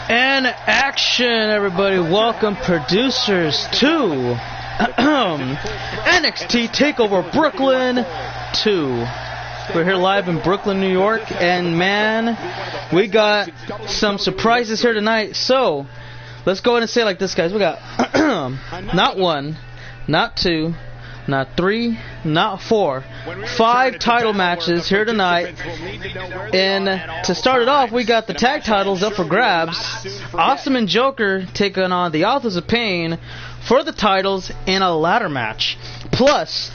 And action, everybody. Welcome, producers, to NXT Takeover Brooklyn 2. We're here live in Brooklyn, New York, and man, we got some surprises here tonight. So, let's go ahead and say it like this, guys. We got not one, not two, not three, not four, 5 title matches here tonight. And to start it off, we got the tag titles up for grabs. Awesome and Joker taking on the Authors of Pain for the titles in a ladder match. Plus,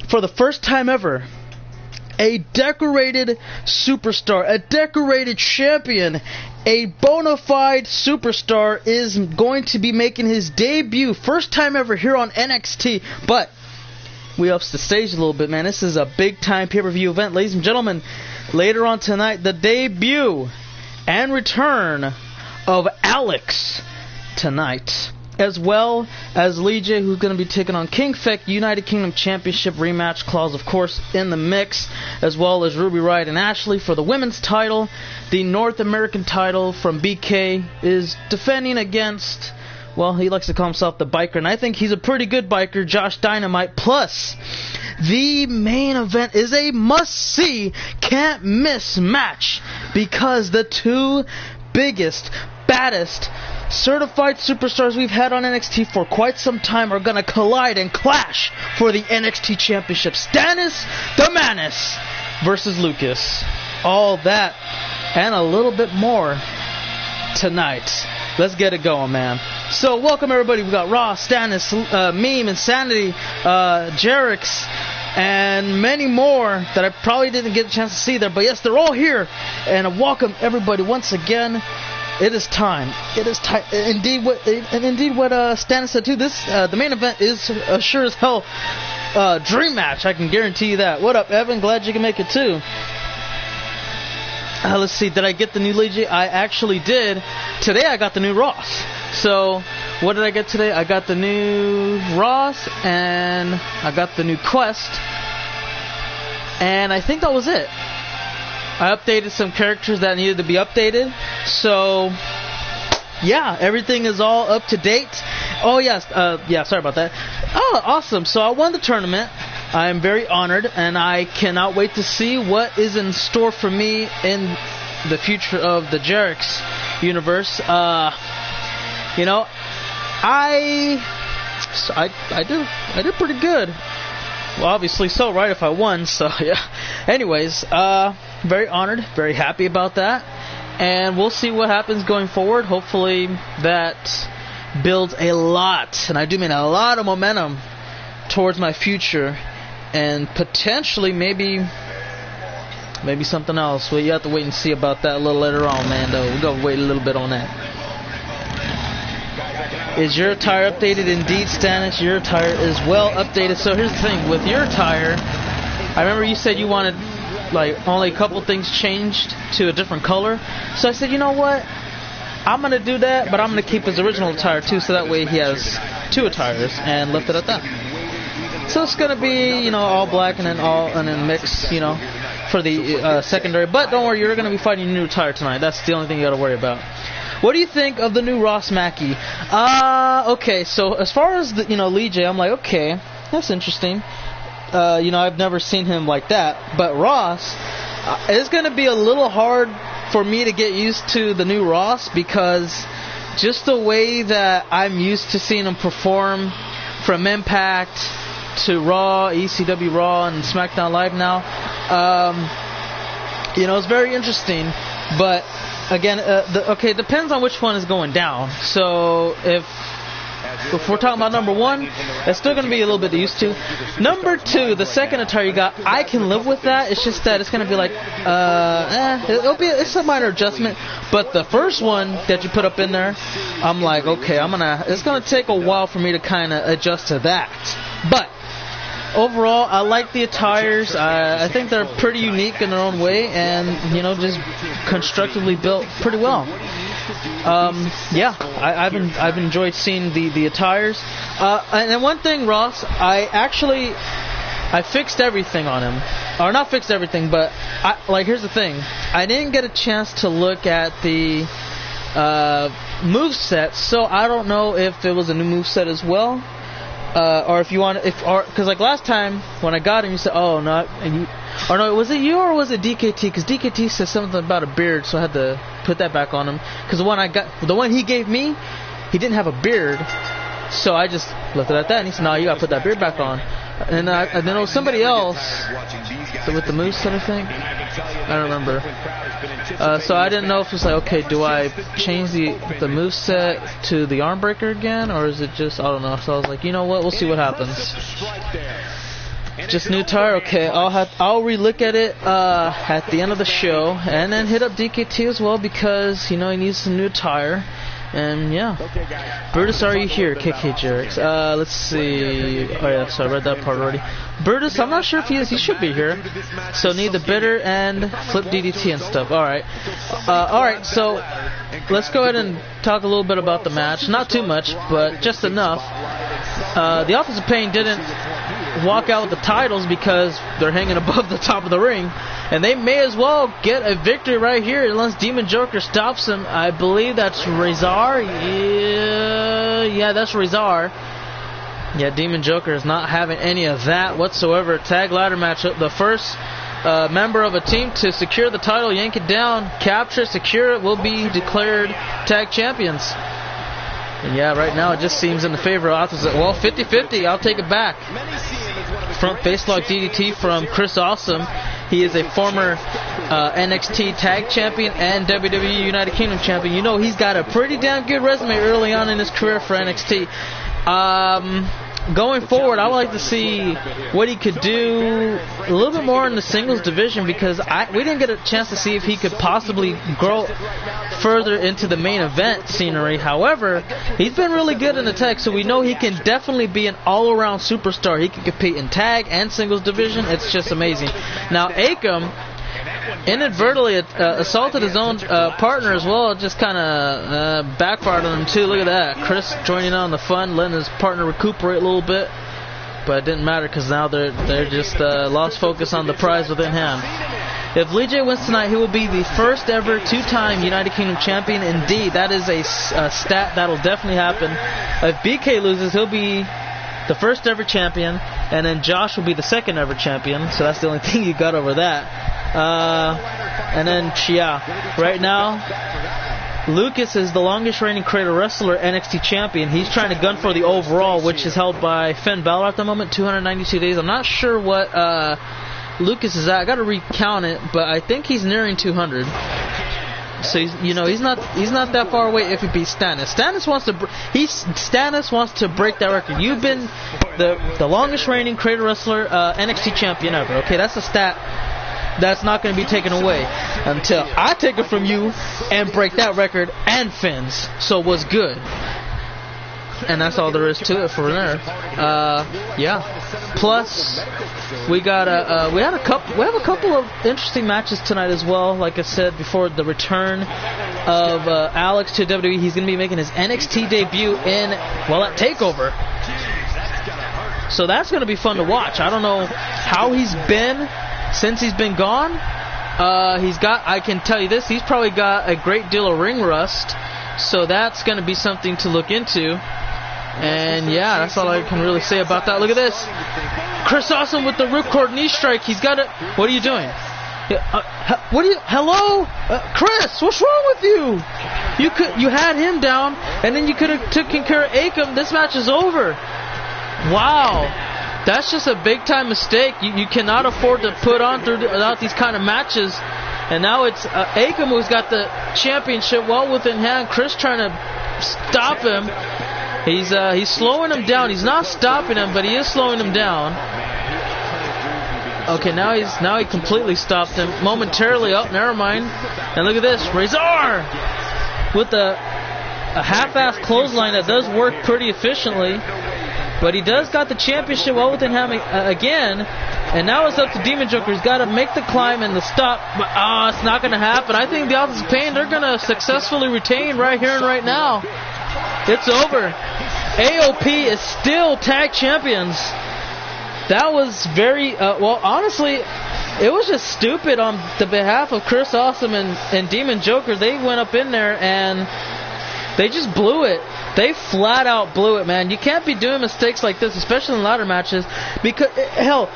for the first time ever, a decorated superstar, a decorated champion, a bona fide superstar is going to be making his debut. First time ever here on NXT. But we ups the stage a little bit, man. This is a big time pay-per-view event. Ladies and gentlemen, later on tonight, the debut and return of Alex tonight, as well as Lee J, who's going to be taking on King Feck, United Kingdom Championship rematch clause, of course, in the mix, as well as Ruby Riott and Ashley for the women's title. The North American title from BK is defending against, well, he likes to call himself the biker, and I think he's a pretty good biker, Josh Dynamite. Plus, the main event is a must-see, can't-miss match, because the two biggest, baddest, certified superstars we've had on NXT for quite some time are going to collide and clash for the NXT Championship. Stannis the Manus versus Lucas. All that and a little bit more tonight. Let's get it going, man. So, welcome everybody. We've got Ross, Stannis, Meme, Insanity, Jerix, and many more that I probably didn't get a chance to see there. But yes, they're all here. And welcome everybody once again. It is time. It is time. Indeed, what Stannis said too. This the main event is sure as hell dream match. I can guarantee you that. What up, Evan? Glad you can make it too. Let's see. Did I get the new Legion? I actually did. Today I got the new Ross. So what did I get today? I got the new Ross and I got the new Quest. And I think that was it. I updated some characters that needed to be updated. So, yeah, everything is all up to date. Oh, yes. Sorry about that. Oh, awesome. So I won the tournament. I am very honored, and I cannot wait to see what is in store for me in the future of the Jerix universe. You know, I did pretty good. Well, obviously so, right, if I won, so yeah. Anyways, very honored, very happy about that, and we'll see what happens going forward. Hopefully that builds a lot, and I do mean a lot of momentum towards my future, and potentially maybe something else. Well, you have to wait and see about that a little later on, man, though. We're going to wait a little bit on that. Is your attire updated? Indeed, Stannis, your attire is well updated. So here's the thing, with your attire, I remember you said you wanted like only a couple things changed to a different color. So I said, you know what? I'm going to do that, but I'm going to keep his original attire too, so that way he has 2 attires, and left it at that. So it's going to be, you know, all black and then mix, you know, for the secondary. But don't worry, you're going to be fighting your new attire tonight. That's the only thing you got to worry about. What do you think of the new Ross Mackey? Okay, so as far as the, you know, Lee J, I'm like, okay, that's interesting. You know, I've never seen him like that. But Ross, it's going to be a little hard for me to get used to the new Ross, because just the way that I'm used to seeing him perform from Impact to Raw, ECW Raw, and SmackDown Live now, you know, it's very interesting. But again, it depends on which one is going down. So if we're talking about number 1, that's still going to be a little bit used to. Number 2, the second attire you got, I can live with that. It's just that it's going to be like, it's a minor adjustment. But the first one that you put up in there, I'm like, okay, it's going to take a while for me to kind of adjust to that. But overall, I like the attires. I think they're pretty unique in their own way, and you know, just constructively built pretty well. Yeah, I've enjoyed seeing the attires. And then one thing, Ross, I fixed everything on him, or not fixed everything, but here's the thing: I didn't get a chance to look at the moveset, so I don't know if it was a new moveset as well. Or if you want, because like last time when I got him, you said, "Oh no," or no, was it you or was it DKT? Because DKT said something about a beard, so I had to put that back on him. Because the one he gave me, he didn't have a beard, so I just left it at that. And he said, "No, you gotta put that beard back on." And then it was somebody else with the moveset, I think. I don't remember. So I didn't know if it's like, okay, do I change the moveset to the arm breaker again, or is it just, I don't know. So I was like, you know what, we'll see what happens. Just new tire, okay. I'll relook at it at the end of the show, and then hit up DKT as well because he needs some new tire. And yeah, Brutus, are you here? KK Jerix. Let's see. Oh yeah, so I read that part already. Brutus, I'm not sure if he is. He should be here. So need the bitter and flip DDT and stuff. All right. So let's go ahead and talk a little bit about the match. Not too much, but just enough. The Authors of Pain didn't walk out with the titles because they're hanging above the top of the ring, and they may as well get a victory right here unless Demon Joker stops him. I believe that's Razor. Yeah, that's Razor. Yeah, Demon Joker is not having any of that whatsoever. Tag ladder match. The first member of a team to secure the title, yank it down, capture, secure it, will be declared tag champions. And yeah, right now it just seems in the favor of Authors. Well, 50-50. I'll take it back. Front facelock DDT from Chris Awesome. He is a former NXT Tag Champion and WWE United Kingdom Champion. He's got a pretty damn good resume early on in his career for NXT. Going forward, I would like to see what he could do a little bit more in the singles division because we didn't get a chance to see if he could possibly grow further into the main event scenery. However, he's been really good in the tag, so we know he can definitely be an all-around superstar. He can compete in tag and singles division. It's just amazing. Now, Akam inadvertently assaulted his own partner as well. Just kind of backfired on him too. Look at that. Chris joining in on the fun, letting his partner recuperate a little bit. But it didn't matter because now they're just lost focus on the prize within hand. If Lee J wins tonight, he will be the first ever two-time United Kingdom champion. Indeed, that is a stat that'll definitely happen. If BK loses, he'll be the first ever champion, and then Josh will be the second ever champion. So that's the only thing you got over that. And then, yeah, right now, Lucas is the longest reigning creator wrestler NXT champion. He's trying to gun for the overall, which is held by Finn Balor at the moment, 292 days. I'm not sure what Lucas is at. I got to recount it, but I think he's nearing 200. So he's not that far away if he beats Stannis. Stannis wants to break that record. You've been the longest reigning creator wrestler NXT champion ever. Okay, that's a stat that's not going to be taken away until I take it from you and break that record and Finn's. So what's good? And that's all there is to it for there. Yeah. Plus, we have a couple of interesting matches tonight as well. Like I said before, the return of Alex to WWE. He's going to be making his NXT debut at Takeover. So that's going to be fun to watch. I don't know how he's been since he's been gone. I can tell you this, he's probably got a great deal of ring rust. So that's going to be something to look into. And yeah, that's all I can really say about that. Look at this. Chris Awesome with the ripcord knee strike. He's got it. What are you doing? Hello? Chris, what's wrong with you? You had him down, and then you could have taken care of Akam. This match is over. Wow. That's just a big time mistake. You cannot afford to put on throughout these kind of matches. And now it's Akam who's got the championship well within hand. Chris trying to stop him. He's slowing him down. He's not stopping him, but he is slowing him down. Okay, now he completely stopped him momentarily. Oh, never mind. And look at this, Razor with a half-ass clothesline that does work pretty efficiently. But he does got the championship well within him again. And now it's up to Demon Joker. He's got to make the climb and the stop. But it's not going to happen. I think the Authors of Pain, they're going to successfully retain right here and right now. It's over. AOP is still tag champions. That was very, honestly, it was just stupid on the behalf of Chris Awesome and Demon Joker. They went up in there and they just blew it. They flat out blew it, man. You can't be doing mistakes like this, especially in ladder matches. Because, hell,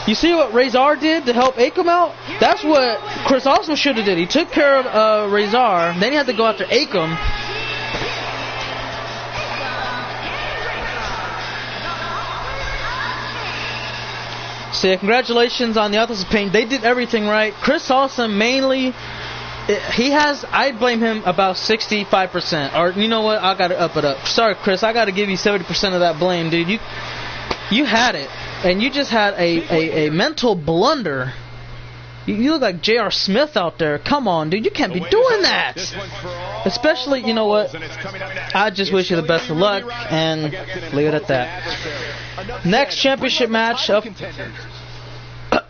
you see what Razor did to help Akam out? That's what Chris Awesome should have did. He took care of Razor, then he had to go after Akam. So yeah, congratulations on the Authors of Pain. They did everything right. Chris Awesome mainly, I blame him about 65%. Or you know what? I gotta up it up. Sorry, Chris, I gotta give you 70% of that blame, dude. You had it, and you just had a mental blunder. You look like J.R. Smith out there. Come on, dude, you can't be doing that. Especially, you know what? I just wish you the best of luck, and leave it at that. Next championship match up.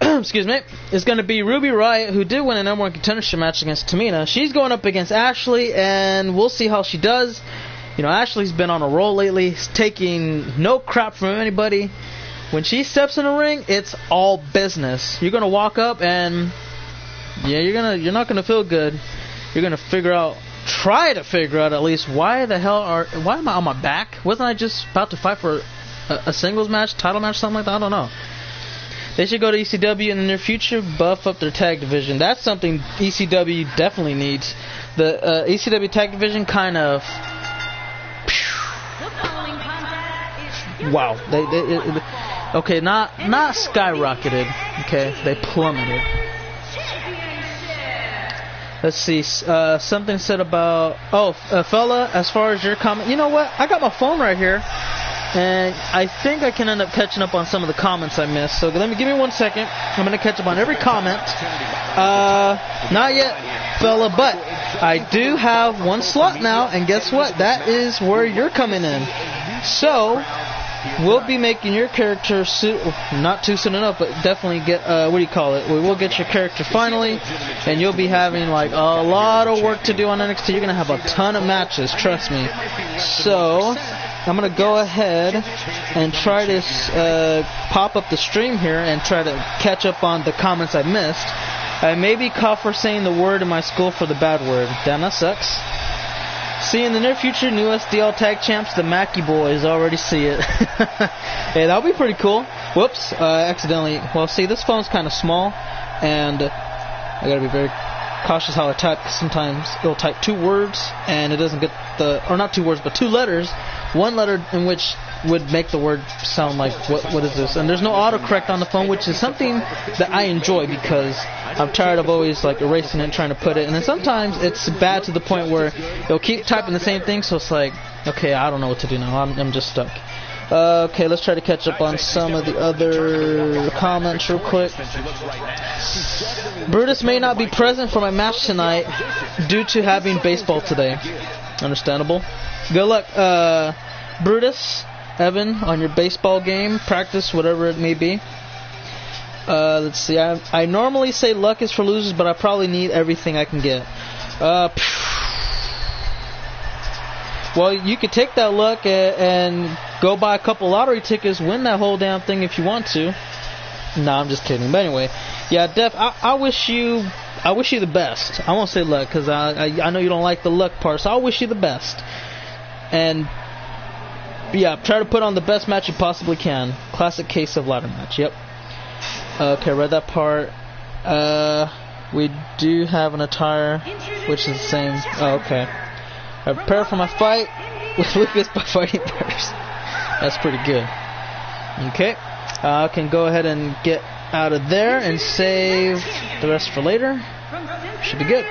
Excuse me, is going to be Ruby Riott, who did win a #1 contendership match against Tamina. She's going up against Ashley, and we'll see how she does. You know, Ashley's been on a roll lately, taking no crap from anybody. When she steps in the ring, it's all business. You're going to walk up, and yeah, you're not going to feel good. You're going to try to figure out at least why am I on my back? Wasn't I just about to fight for a singles match, title match, something like that? I don't know. They should go to ECW in the near future, buff up their tag division. That's something ECW definitely needs. The ECW tag division kind of... Wow. Okay, not skyrocketed. Okay, they plummeted. Let's see. Something said about... fella, as far as your comment... You know what? I got my phone right here. And I think I can end up catching up on some of the comments I missed. So give me 1 second. I'm going to catch up on every comment. Not yet, fella, but I do have one slot now. And guess what? That is where you're coming in. So we'll be making your character not too soon enough, but definitely get, we will get your character finally. And you'll be having like a lot of work to do on NXT. You're going to have a ton of matches, trust me. So... I'm going to go ahead and try to pop up the stream here and try to catch up on the comments I missed. I may be caught for saying the word in my school for the bad word. Damn, that sucks. See, in the near future, new SDL tag champs, the Mackie Boys. Already see it. Hey, that'll be pretty cool. Whoops, accidentally. Well, see, this phone's kind of small, and I got to be very cautious how I type, because sometimes it'll type 2 words and it doesn't get or not 2 words, but 2 letters, 1 letter in which would make the word sound like what is this? And there's no autocorrect on the phone, which is something that I enjoy, because I'm tired of always like erasing it and trying to put it, and then sometimes it's bad to the point where it'll keep typing the same thing, so it's like, okay, I don't know what to do now. I'm just stuck. Okay, let's try to catch up on some of the other comments real quick. Brutus may not be present for my match tonight due to having baseball today. Understandable. Good luck, Brutus, Evan, on your baseball game, practice, whatever it may be. Let's see. I normally say luck is for losers, but I probably need everything I can get. Well, you could take that luck and go buy a couple lottery tickets, win that whole damn thing if you want to. No, I'm just kidding. But anyway, yeah, Def, I wish you the best. I won't say luck, because I know you don't like the luck part, so I wish you the best. And yeah, try to put on the best match you possibly can. Classic case of ladder match. Yep. Okay, read that part. We do have an attire, which is the same. Oh, okay. I prepare for my fight with Lucas by fighting bears. That's pretty good. Okay. I can go ahead and get out of there and save the rest for later. Should be good.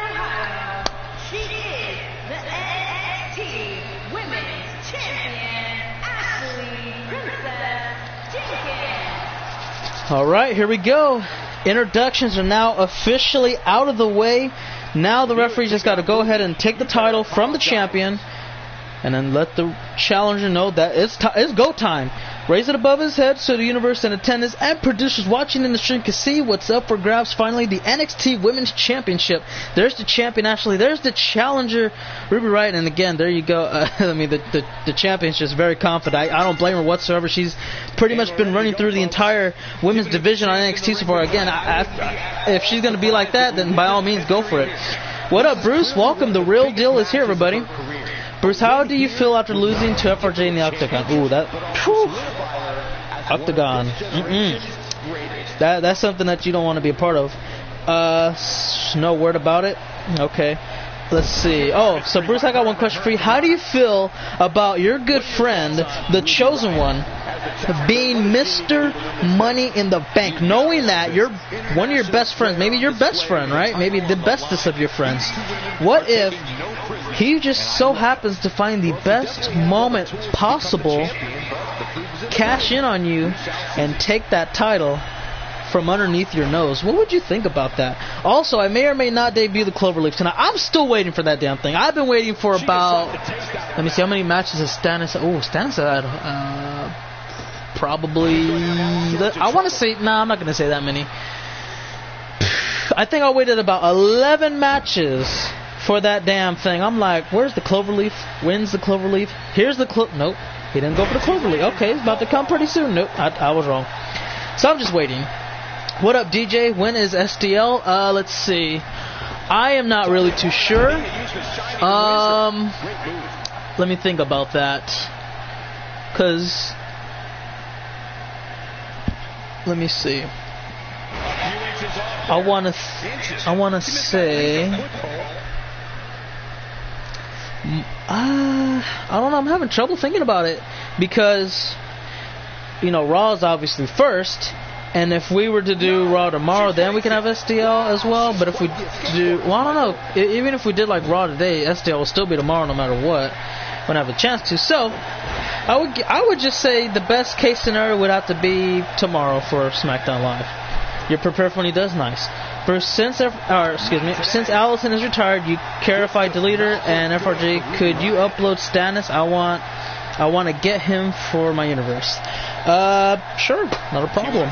She is the NXT Women's Champion, Ashley Princess Jenkins. Alright, here we go. Introductions are now officially out of the way. Now the referee just got to go ahead and take the title from the champion, and then let the challenger know that it's go time. Raise it above his head so the universe and attendants and producers watching in the stream can see what's up for grabs. Finally, the NXT Women's Championship. There's the champion, Ashley. There's the challenger, Ruby Riott. And again, there you go. I mean, the champion's just very confident. I don't blame her whatsoever. She's pretty much been running through the entire women's division on NXT so far. Again, if she's going to be like that, then by all means, go for it. What up, Bruce? Welcome. The real deal is here, everybody. Bruce, how do you feel after losing to FRJ in the Octagon? Ooh, that... Whew. Octagon. That's something that you don't want to be a part of. No word about it? Okay. Let's see. Oh, so Bruce, I got one question for you. How do you feel about your good friend, the Chosen One, being Mr. Money in the Bank, knowing that you're one of your best friends, maybe your best friend, right? Maybe the bestest of your friends. What if he just so happens to find the best moment possible, cash in on you, and take that title from underneath your nose? What would you think about that? Also, I may or may not debut the Cloverleaf tonight. I'm still waiting for that damn thing. I've been waiting for about... Let me see, how many matches has Stannis... Oh, Stannis had... probably... I want to say... Nah, I'm not going to say that many. I think I waited about 11 matches for that damn thing. I'm like, where's the Cloverleaf? When's the Cloverleaf? Here's the Nope, he didn't go for the Cloverleaf. Okay, it's about to come pretty soon. Nope, I was wrong. So I'm just waiting. What up, DJ? When is STL? Let's see. I am not really too sure. Let me think about that. Cause let me see. I wanna say. I don't know. I'm having trouble thinking about it because, you know, Raw is obviously first, and if we were to do Raw tomorrow, then we can have STL as well. But if we do, well, I don't know. Even if we did like Raw today, STL will still be tomorrow no matter what. When I have a chance to. So I would just say the best case scenario would have to be tomorrow for SmackDown Live. You're prepared for when he does? Nice. Bruce, since Allison is retired, you care if I delete her? And FRJ, could you upload Stannis? I want to get him for my universe. Sure, not a problem.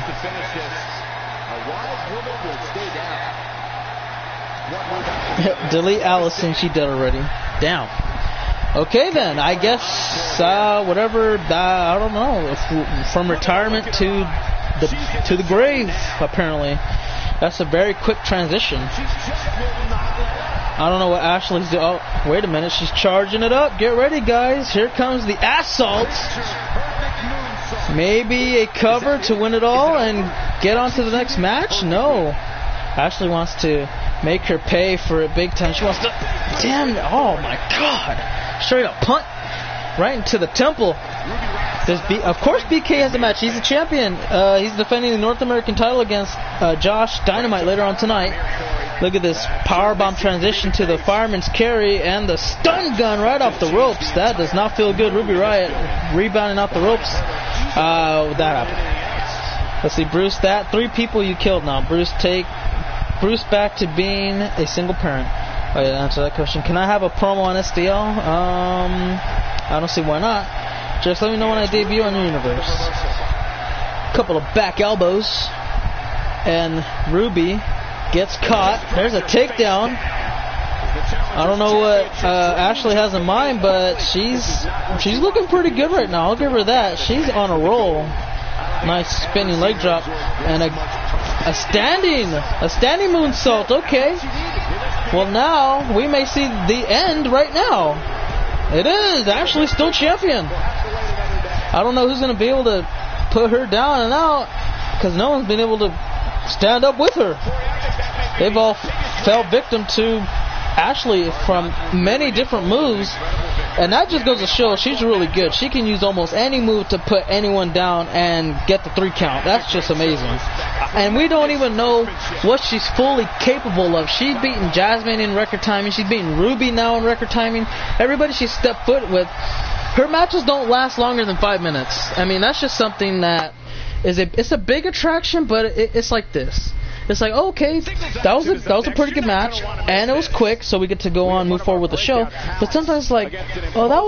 Delete Allison, she did already. Damn. Okay then, I guess whatever. I don't know. From retirement to the grave, apparently. That's a very quick transition. I don't know what Ashley's doing. Oh, wait a minute. She's charging it up. Get ready, guys. Here comes the assault. Maybe a cover to win it all and get on to the next match? No. Ashley wants to make her pay for it big time. She wants to... Damn. Oh, my God. Straight up punt right into the temple. Of course BK has a match. He's the champion. He's defending the North American title against Josh Dynamite later on tonight. Look at this powerbomb transition to the fireman's carry and the stun gun right off the ropes. That does not feel good. Ruby Riott rebounding off the ropes. That happened. Let's see, Bruce. That 3 people you killed now. Bruce, take Bruce back to being a single parent. Oh yeah, answer that question. Can I have a promo on STL? I don't see why not. Just let me know when I debut on your universe. Couple of back elbows. And Ruby gets caught. There's a takedown. I don't know what Ashley has in mind, but she's looking pretty good right now. I'll give her that. She's on a roll. Nice spinning leg drop. And a standing moonsault. Okay. Well, now we may see the end right now. It is. Ashley's still champion. I don't know who's going to be able to put her down and out because no one's been able to stand up with her. They've all fell victim to Ashley from many different moves, and that just goes to show she's really good. She can use almost any move to put anyone down and get the 3 count. That's just amazing. And we don't even know what she's fully capable of. She's beaten Jasmine in record timing. She's beaten Ruby now in record timing. Everybody she's stepped foot with, her matches don't last longer than 5 minutes. I mean, that's just something that it's a big attraction, but it's like this. it's like, okay, that was a pretty good match, and it was quick, so we get to go on, move forward with the show. But sometimes it's like, oh, that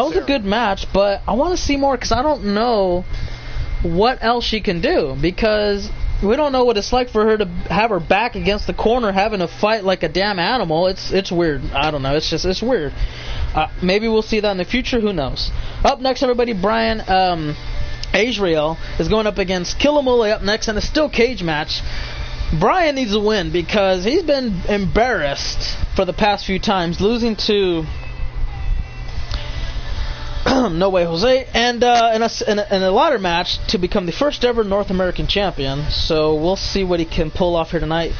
was a good match, but I want to see more because I don't know what else she can do, because we don't know what it's like for her to have her back against the corner having to fight like a damn animal. It's weird. I don't know. It's weird. Maybe we'll see that in the future. Who knows? Up next, everybody, Brian Azrael is going up against Killamule up next in a steel cage match. Brian needs a win because he's been embarrassed for the past few times, losing to No Way Jose, and in a ladder match to become the first ever North American champion. So we'll see what he can pull off here tonight.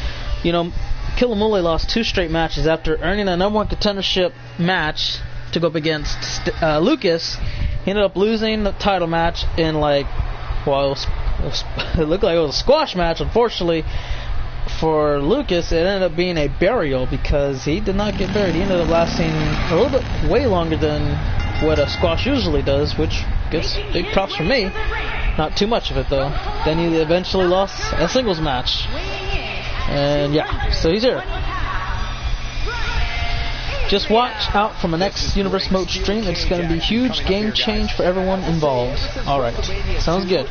You know, Killamule lost 2 straight matches after earning a number 1 contendership match to go up against Lucas. He ended up losing the title match in it looked like it was a squash match. Unfortunately for Lucas, it ended up being a burial because he did not get buried. He ended up lasting a little bit way longer than what a squash usually does, which gives big props for me. Not too much of it though. Then he eventually lost a singles match. And yeah, so he's here. Just watch out for my next Universe Mode stream. It's going to be a huge game change for everyone involved. Alright, sounds good.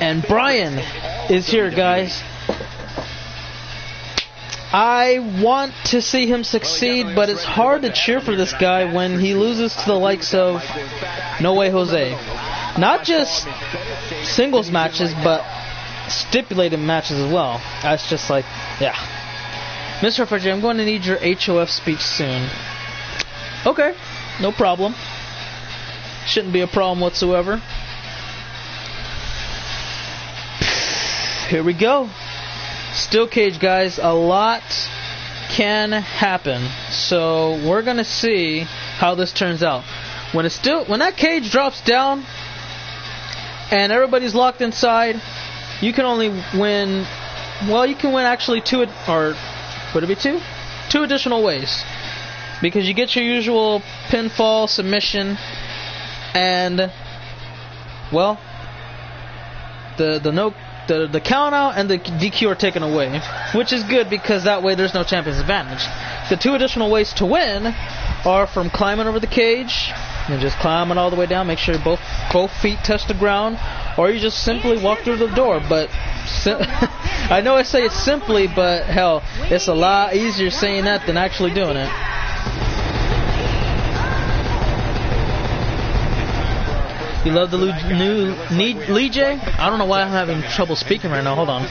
And Brian is here, guys. I want to see him succeed, but it's hard to cheer for this guy when he loses to the likes of No Way Jose. Not just singles matches, but stipulated matches as well. That's just like, yeah. Mr. Frederick, I'm going to need your HOF speech soon. Okay, no problem. Shouldn't be a problem whatsoever. Here we go. Steel cage, guys. A lot can happen. So we're gonna see how this turns out. When that cage drops down and everybody's locked inside, you can only win. Well, you can win actually 2 or. Would it be 2? 2 additional ways. Because you get your usual pinfall, submission, and, well, the count out and the DQ are taken away. Which is good because that way there's no champion's advantage. The 2 additional ways to win are from climbing over the cage, and just climbing all the way down, make sure both feet touch the ground, or you just simply walk through the door. But I know I say it simply, but hell, it's a lot easier saying that than actually doing it. You love the new Lee J? I don't know why I'm having trouble speaking right now. Hold on.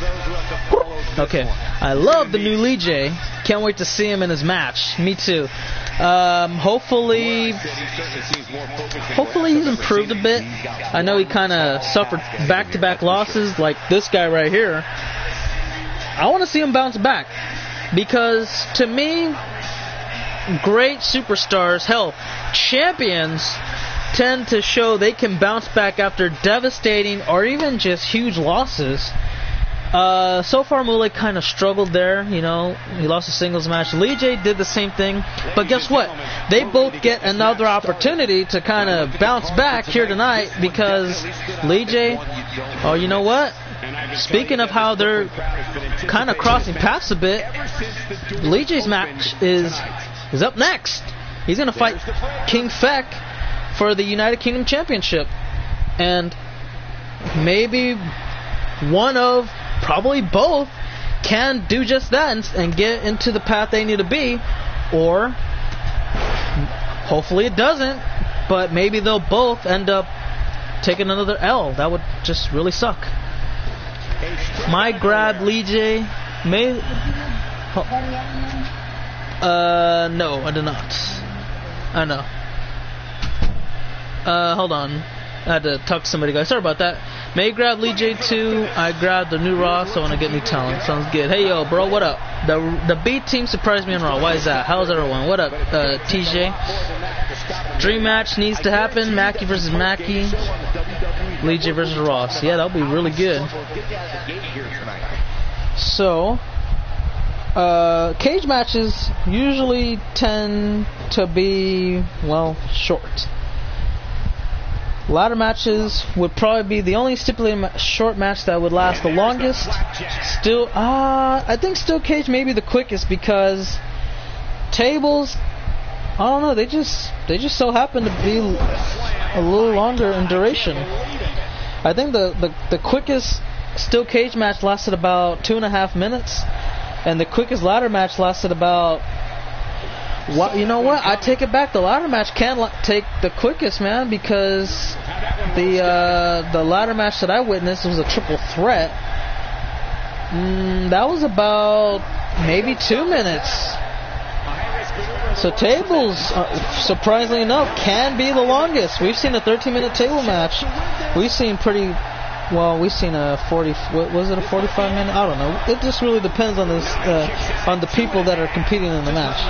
Okay. I love the new Lee J. Can't wait to see him in his match. Me too. Hopefully he's improved a bit. I know he kind of suffered back-to-back losses like this guy right here. I want to see him bounce back because to me, great superstars, hell, champions tend to show they can bounce back after devastating or even just huge losses. So far, Mule kind of struggled there. You know, he lost a singles match. Lee J did the same thing. But guess what? They both get another opportunity to kind of bounce back here tonight because Lee J, oh, you know what? Speaking of how they're kind of crossing paths a bit, Lee J's match is up next. He's going to fight King Feck for the United Kingdom Championship. And maybe one of, probably both, can do just that and get into the path they need to be. Or, hopefully it doesn't, but maybe they'll both end up taking another L. That would just really suck. My grab Lee J may... no, I did not. I know. Hold on. I had to talk to somebody, guys. Sorry about that. May grab Lee J too. I grabbed the new Raw, so I want to get new talent. Sounds good. Hey, yo, bro, what up? The B team surprised me on Raw. Why is that? How's everyone? What up, TJ? Dream match needs to happen. Mackie versus Mackie. Lee J versus Ross. Yeah, that'll be really good. So, cage matches usually tend to be, well, short. Ladder matches would probably be the only stipulated short match that would last the longest. Still, I think steel cage may be the quickest because tables, I don't know, they just so happen to be a little longer in duration. I think the quickest steel cage match lasted about 2.5 minutes, and the quickest ladder match lasted about. You know what? I take it back. The ladder match can take the quickest, man, because the ladder match that I witnessed was a triple threat. That was about maybe 2 minutes. So tables, surprisingly enough, can be the longest. We've seen a 13-minute table match. We've seen we've seen a 40. Was it a 45-minute? I don't know. It just really depends on on the people that are competing in the match.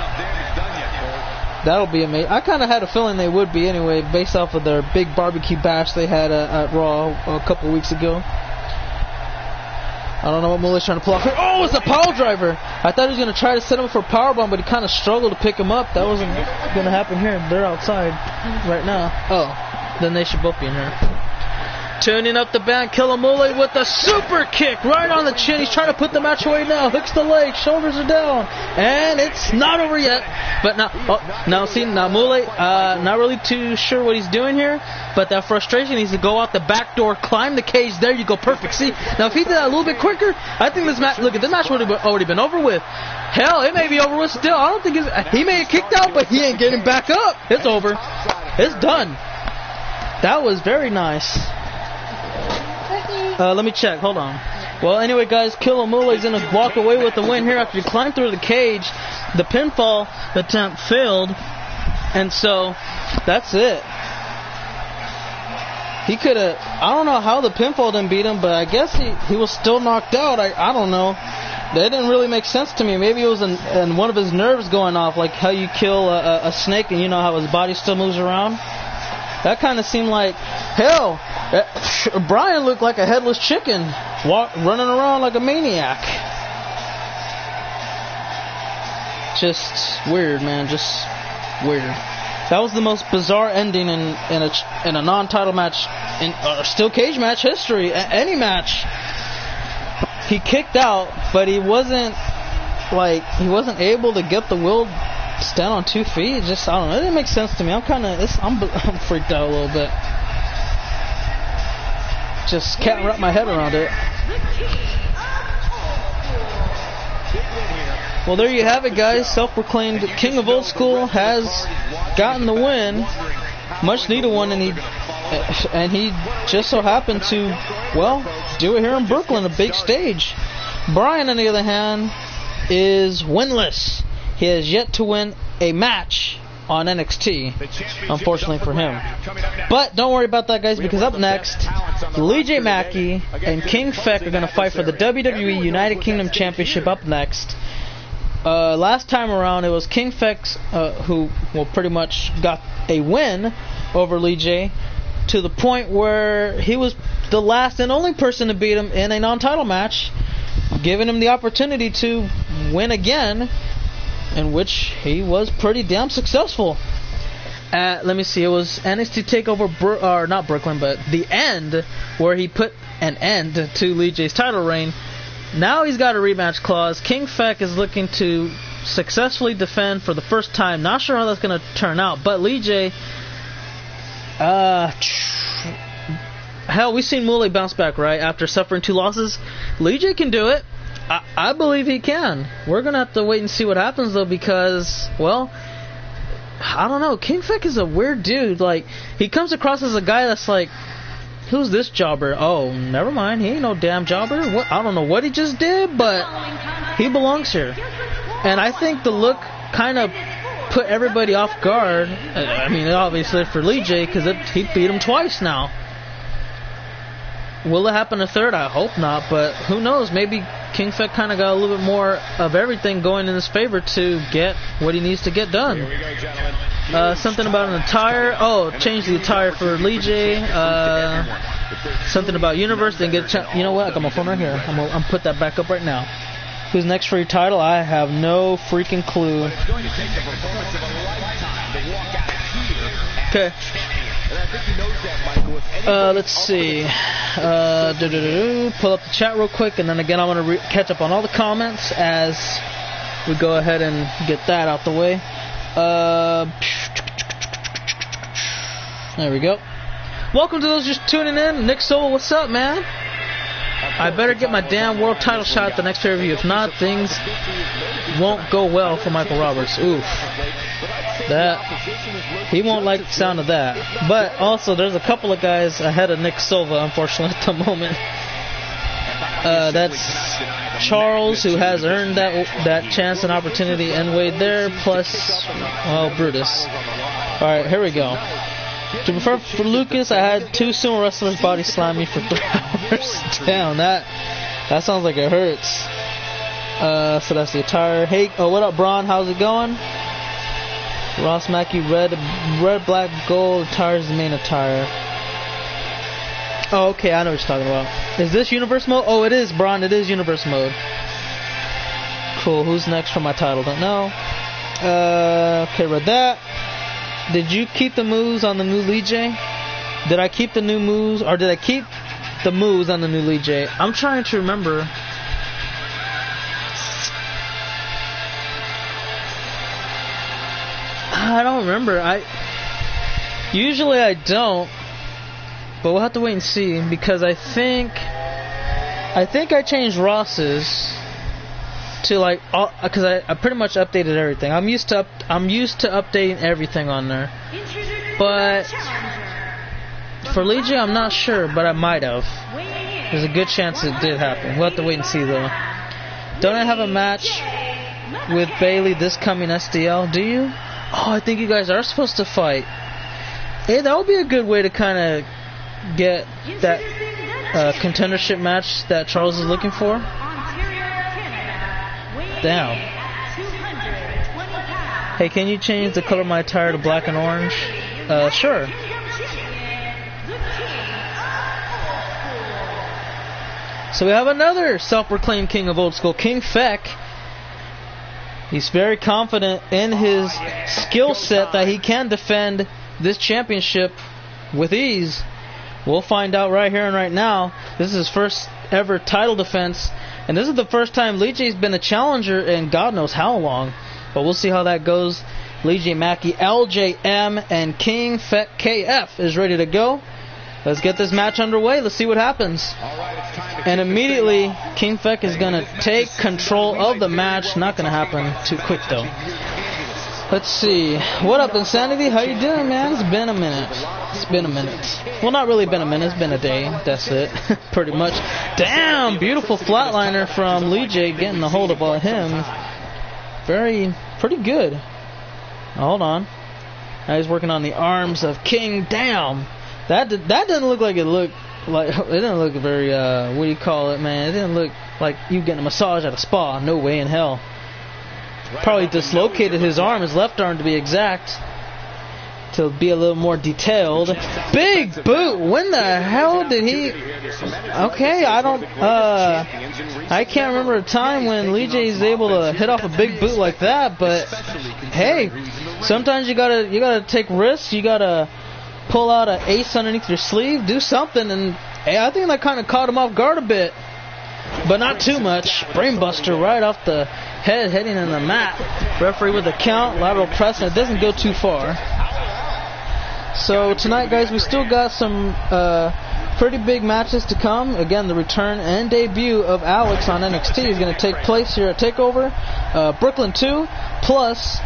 That'll be amazing. I kind of had a feeling they would be anyway, based off of their big barbecue bash they had at Raw a couple weeks ago. I don't know what Mulay's trying to pull off here. Oh, it's a power driver! I thought he was going to try to set him for a powerbomb, but he kind of struggled to pick him up. That wasn't going to happen here. They're outside right now. Oh, then they should both be in here. Tuning up the band, Killer Mulay with a super kick right on the chin. He's trying to put the match away now. Hooks the leg, shoulders are down, and it's not over yet. But now Mulay, not really too sure what he's doing here. But that frustration needs to go out the back door, climb the cage. There you go, perfect. See, now if he did that a little bit quicker, I think this match. Look at this match would have already been over with. Hell, it may be over with still. I don't think he may have kicked out, but he ain't getting back up. It's over. It's done. That was very nice. Let me check. Hold on. Well, anyway, guys, Killer Mulay's going to walk away with the win here after he climbed through the cage. The pinfall attempt failed, and so that's it. He could have. I don't know how the pinfall didn't beat him, but I guess he was still knocked out. I don't know. That didn't really make sense to me. Maybe it was in one of his nerves going off, like how you kill a snake and you know how his body still moves around. That kind of seemed like, hell, Brian looked like a headless chicken, running around like a maniac. Just weird, man, just weird. That was the most bizarre ending in a non-title match, in steel cage match history, any match. He kicked out, but he wasn't able to get the will stand on 2 feet. It just, I don't know, it didn't make sense to me. I'm freaked out a little bit. Just can't wrap my head around it. Well, there you have it, guys. Self-proclaimed King of Old School has gotten the win, much needed one, and he just so happened to, well, do it here in Brooklyn, a big stage. Brian, on the other hand, is winless. He has yet to win a match on NXT, unfortunately for him. But don't worry about that, guys, because up next, Lee J. Mackey and King Feck are going to fight for the WWE United Kingdom Championship up next. Last time around, it was King Feck who pretty much got a win over Lee J, to the point where he was the last and only person to beat him in a non-title match, giving him the opportunity to win again, in which he was pretty damn successful. Let me see, it was NXT Takeover, not Brooklyn, but The End, where he put an end to Lee J's title reign. Now he's got a rematch clause. King Feck is looking to successfully defend for the first time. Not sure how that's going to turn out, but Lee J, hell, we've seen Mulay bounce back, right, after suffering 2 losses. Lee J can do it. I believe he can. We're going to have to wait and see what happens, though, because, well, I don't know. King Feck is a weird dude. Like, he comes across as a guy that's like, who's this jobber? Oh, never mind. He ain't no damn jobber. What? I don't know what he just did, but he belongs here. And I think the look kind of put everybody off guard. I mean, obviously for Lee J, because he beat him twice now. Will it happen a third? I hope not, but who knows? Maybe King Feck kind of got a little bit more of everything going in his favor to get what he needs to get done. Here we go, gentlemen. Something about an attire. Oh, change the attire for Lee J. Something about Universe. Then get you know what? I got my phone right here. I'm gonna put that back up right now. Who's next for your title? I have no freaking clue. It's going to take the performance of a lifetime to walk out here as Okay. champion. Let's see. Pull up the chat real quick, and then again, I want to catch up on all the comments as we go ahead and get that out the way. There we go. Welcome to those just tuning in. Nick Soul, what's up, man? I better get my damn world title shot at the next pay-per-view. If not, things won't go well for Michael Roberts. Oof. He won't like the sound of that. But also, there's a couple of guys ahead of Nick Silva, unfortunately, at the moment. That's Charles, who has earned that chance and opportunity, and Wade there, plus, well, Brutus. Alright, here we go. To prefer for Lucas, I had 2 sumo wrestlers body slam me for 3 hours. Damn, that sounds like it hurts. So that's the attire. Hey, what up, Braun? How's it going? Ross Mackey, red, black, gold attire is the main attire. Oh, okay, I know what you're talking about. Is this universe mode? Oh, it is, Braun. It is universe mode. Cool. Who's next for my title? Don't know. Okay, read that. Did you keep the moves on the new Lee J? Did I keep the new moves, or did I keep the moves on the new Lee J? I'm trying to remember. I don't remember. Usually I don't, but we'll have to wait and see, because I think I changed Ross's to like, because I pretty much updated everything. I'm used to updating everything on there. But for Lee J, I'm not sure, but I might have. There's a good chance it did happen. We'll have to wait and see though. Don't I have a match with Bailey this coming SDL? Do you? Oh, I think you guys are supposed to fight. Hey, that would be a good way to kind of get that contendership match that Charles is looking for. Damn. Hey, can you change the color of my attire to black and orange? Sure. So we have another self-proclaimed king of old school, King Feck. He's very confident in his skill set that he can defend this championship with ease. We'll find out right here and right now. This is his first ever title defense, and this is the first time Lee J's been a challenger in God knows how long. But we'll see how that goes. Lee J Mackey, LJM, and King Feck KF is ready to go. Let's get this match underway. Let's see what happens. And immediately, King Feck is going to take control of the match. Not going to happen too quick, though. Let's see. What up, Insanity? How you doing, man? It's been a minute. It's been a minute. Well, not really been a minute. It's been a day. That's it. Pretty much. Damn! Beautiful flatliner from Lee J getting a hold of him. Pretty good. Hold on. Now he's working on the arms of King. Damn! That didn't look like it looked like. It didn't look very, what do you call it, man? It didn't look like you getting a massage at a spa. No way in hell. Probably dislocated his arm, his left arm to be exact, to be a little more detailed. Big boot! When the hell did he... Okay, I can't remember a time when Lee J is able to hit off a big boot like that, but hey, sometimes you gotta take risks, you gotta pull out an ace underneath your sleeve, do something, and hey, I think that kind of caught him off guard a bit, but not too much. Brainbuster right off the head, heading in the mat. Referee with a count, lateral press, and it doesn't go too far. So tonight, guys, we still got some pretty big matches to come. Again, the return and debut of Alex on NXT is going to take place here at Takeover. Brooklyn 2, plus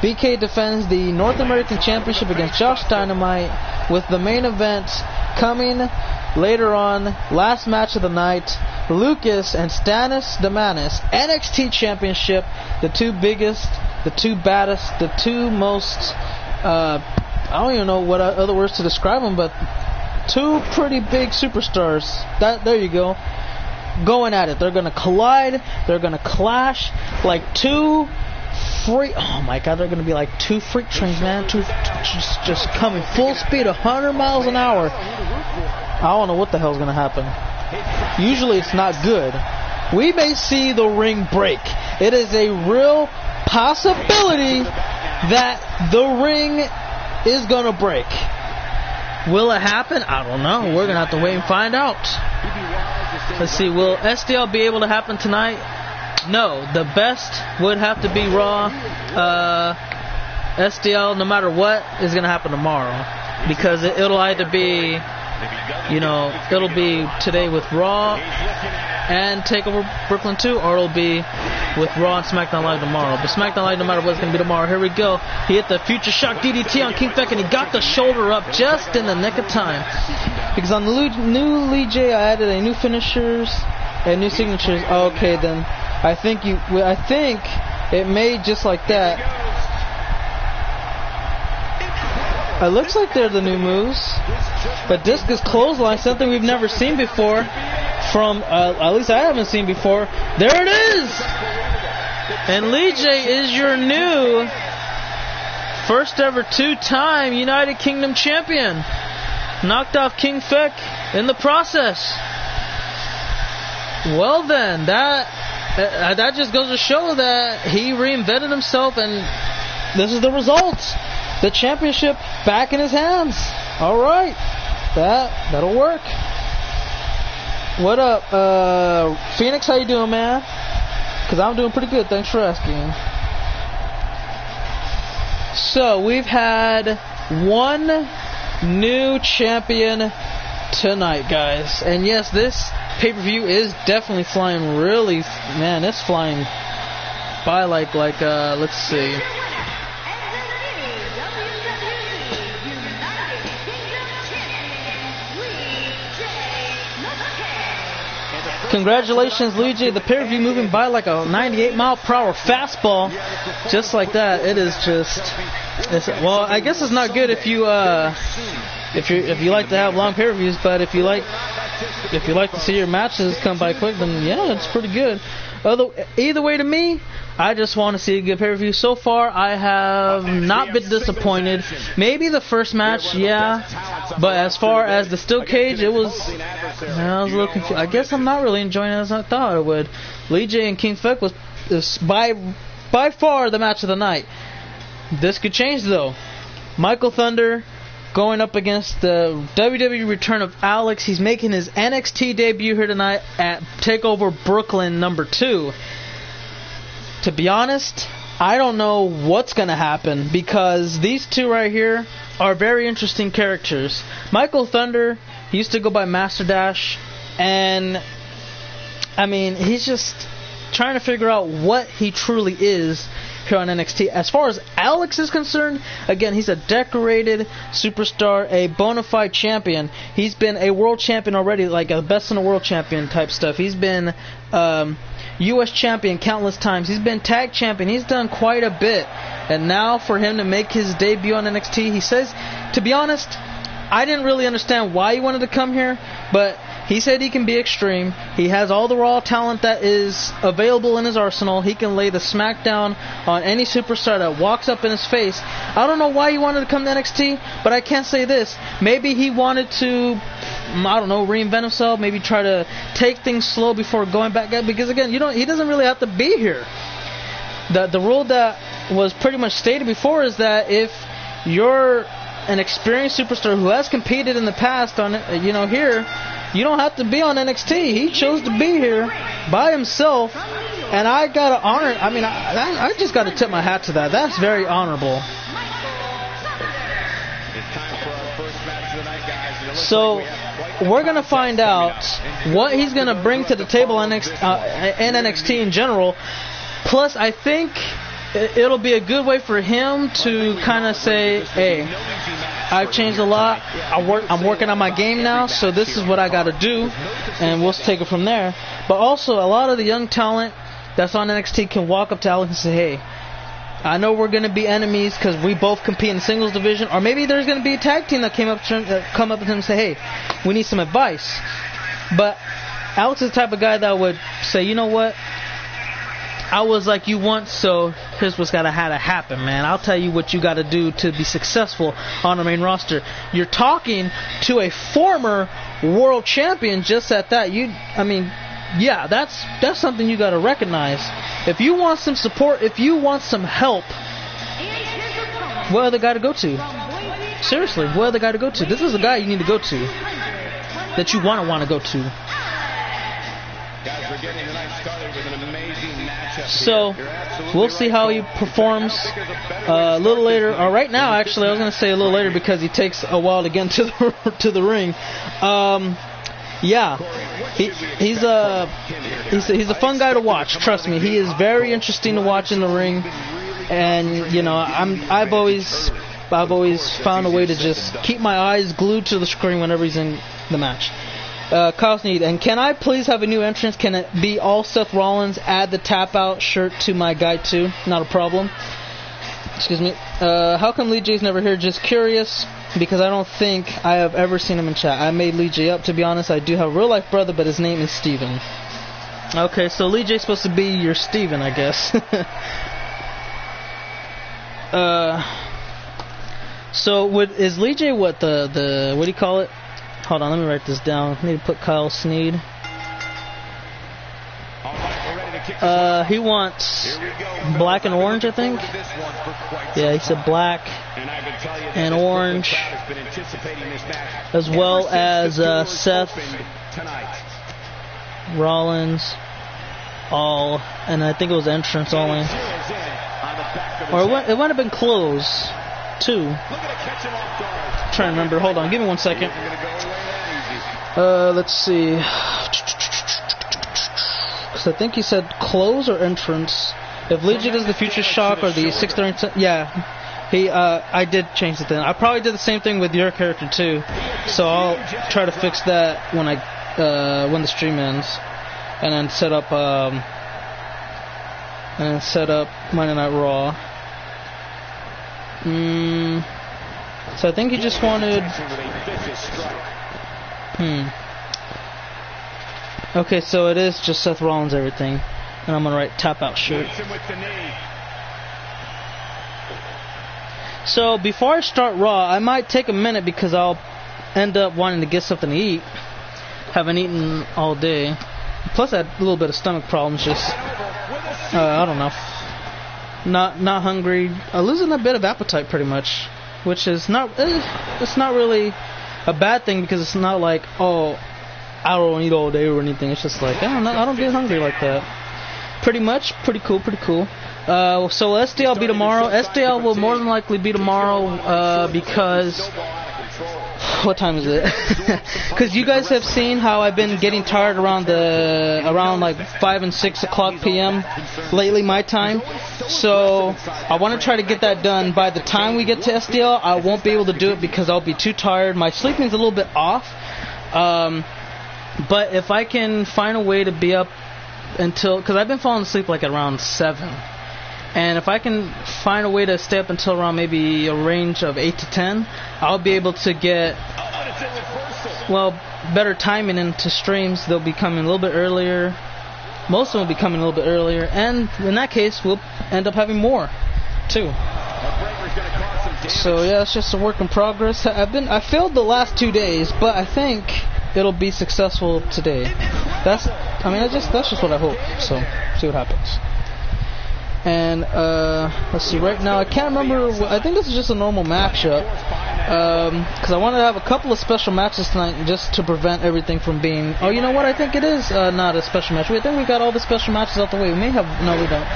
BK defends the North American Championship against Josh Dynamite, with the main event coming later on. Last match of the night, Lucas and Stannis Damanis, NXT Championship, the two biggest, the two baddest, the two most, I don't even know what other words to describe them, but two pretty big superstars. There you go. Going at it. They're going to collide. They're going to clash like two oh my god, they're going to be like two freak trains, man. Just coming full speed, 100 miles an hour. I don't know what the hell's going to happen. Usually it's not good. We may see the ring break. It is a real possibility that the ring is going to break. Will it happen? I don't know. We're going to have to wait and find out. Let's see. Will SDL be able to happen tonight? No. The best would have to be Raw. SDL, no matter what, is going to happen tomorrow. Because it'll either be, it'll be today with Raw and Takeover Brooklyn 2, or it'll be with Raw and SmackDown Live tomorrow. But SmackDown Live, no matter what, it's going to be tomorrow. Here we go. He hit the Future Shock DDT on King Feck, and he got the shoulder up just in the nick of time. Because on the new Lee J, I added a new finishers and new signatures. Oh, okay, then I think it made just like that. It looks like they're the new moves. But discus clothesline, something we've never seen before. From, at least I haven't seen before. There it is! And Lee J is your new first ever 2-time United Kingdom champion. Knocked off King Feck in the process. Well then, that just goes to show that he reinvented himself, and this is the result. The championship back in his hands. Alright. That'll work. What up, Phoenix? How you doing, man? Because I'm doing pretty good. Thanks for asking. So we've had one new champion tonight, guys. And yes, this pay-per-view is definitely flying really, man, it's flying by like let's see. Congratulations, Luigi. The pay-per-view moving by like a 98-mile-per-hour fastball, just like that. It is just. Well, I guess it's not good if you like to have long pay-per-views, but if you like to see your matches come by quick, then yeah, it's pretty good. Either way, to me, I just want to see a good pay-per-view. So far, I have not been disappointed. Maybe the first match, yeah, but as far as the steel cage, I was a little confused. I guess I'm not really enjoying it as I thought I would. Lee J and King Feck was by far the match of the night. This could change though. Michael Thunder going up against the WWE return of Alex. He's making his NXT debut here tonight at Takeover Brooklyn #2. To be honest, I don't know what's going to happen, because these two right here are very interesting characters. Michael Thunder, he used to go by Master Dash, and I mean, he's just trying to figure out what he truly is here on NXT. As far as Alex is concerned, again, he's a decorated superstar, a bona fide champion. He's been a world champion already, like a best in the world champion type stuff. He's been U.S. champion countless times. He's been tag champion. He's done quite a bit. And now for him to make his debut on NXT, he says, to be honest, I didn't really understand why he wanted to come here, but he said he can be extreme. He has all the raw talent that is available in his arsenal. He can lay the smackdown on any superstar that walks up in his face. I don't know why he wanted to come to NXT, but I can't say this. Maybe he wanted to, I don't know, reinvent himself. Maybe try to take things slow before going back. Because again, he doesn't really have to be here. The rule that was pretty much stated before is that if you're an experienced superstar who has competed in the past on, here, you don't have to be on NXT. He chose to be here by himself, and I gotta honor. I mean, I just gotta tip my hat to that. That's very honorable. So we're gonna find out what he's gonna bring to the table in NXT in general. Plus, I think it'll be a good way for him to kind of say, hey, I've changed a lot. I'm working on my game now, so this is what I got to do, and we'll take it from there. But also, a lot of the young talent that's on NXT can walk up to Alex and say, hey, I know we're going to be enemies because we both compete in the singles division, or maybe there's going to be a tag team that come up to him and say, hey, we need some advice. But Alex is the type of guy that would say, you know what? I was like you once, so here's what's gotta happen, man. I'll tell you what you gotta do to be successful on the main roster. You're talking to a former world champion just at that. Yeah, that's something you gotta recognize. If you want some support, if you want some help, what other guy to go to? Seriously, what other guy to go to? This is the guy you need to go to. That you want to go to. Guys, we're getting the night started with an amazing matchup. So, we'll see how he performs a little later. Or right now, actually, I was going to say a little later because he takes a while to get into to the ring. Yeah, he's a fun guy to watch. Trust me, he is very interesting to watch in the ring. And you know, I've always found a way to just keep my eyes glued to the screen whenever he's in the match. Kyle Sneed, and can I please have a new entrance? Can it be all Seth Rollins? Add the tap out shirt to my guy too. Not a problem. Excuse me. How come Lee J's never here? Just curious, because I don't think I have ever seen him in chat. I made Lee J up, to be honest. I do have a real life brother, but his name is Steven. Okay, so Lee J's supposed to be your Steven, I guess. So is Lee J what the what do you call it? Hold on, let me write this down. I need to put Kyle Sneed. He wants black and orange, I think. Yeah, he said black and orange, as well as Seth Rollins, all, and I think it was entrance only. Or it might have been closed, too. I'm trying to remember. Hold on, give me 1 second. Let's see. Because I think he said close or entrance. If Lee J does the Future Shock or the 630, yeah. I did change the thing. I probably did the same thing with your character too. So I'll try to fix that when when the stream ends, and then set up Monday Night Raw. So I think he just wanted. Okay, so it is just Seth Rollins everything, and I'm gonna write tap out shirt. So before I start Raw, I might take a minute because I'll end up wanting to get something to eat. Haven't eaten all day. Plus, I had a little bit of stomach problems. Just I don't know. Not hungry. Losing a bit of appetite, pretty much, which is not. It's not really a bad thing because it's not like, oh, I don't eat all day or anything. It's just like I don't get hungry like that. Pretty much, pretty cool. So SDL will be tomorrow. SDL will more than likely be tomorrow because what time is it? Because you guys have seen how I've been getting tired around like 5 and 6 o'clock p.m. lately, my time. So I want to try to get that done by the time we get to SDL. I won't be able to do it because I'll be too tired. My sleeping's a little bit off. But if I can find a way to be up until, because I've been falling asleep like at around 7. And if I can find a way to stay up until around maybe a range of 8 to 10, I'll be able to get, well, better timing into streams. They'll be coming a little bit earlier. Most of them will be coming a little bit earlier. And in that case, we'll end up having more, too. So, yeah, it's just a work in progress. I failed the last 2 days, but I think it'll be successful today. That's just what I hope. So, see what happens. And let's see, right now I can't remember. I think this is just a normal matchup because I wanted to have a couple of special matches tonight just to prevent everything from being. Oh, you know what? I think it is not a special match. I think we got all the special matches out the way. We may have. No, we don't.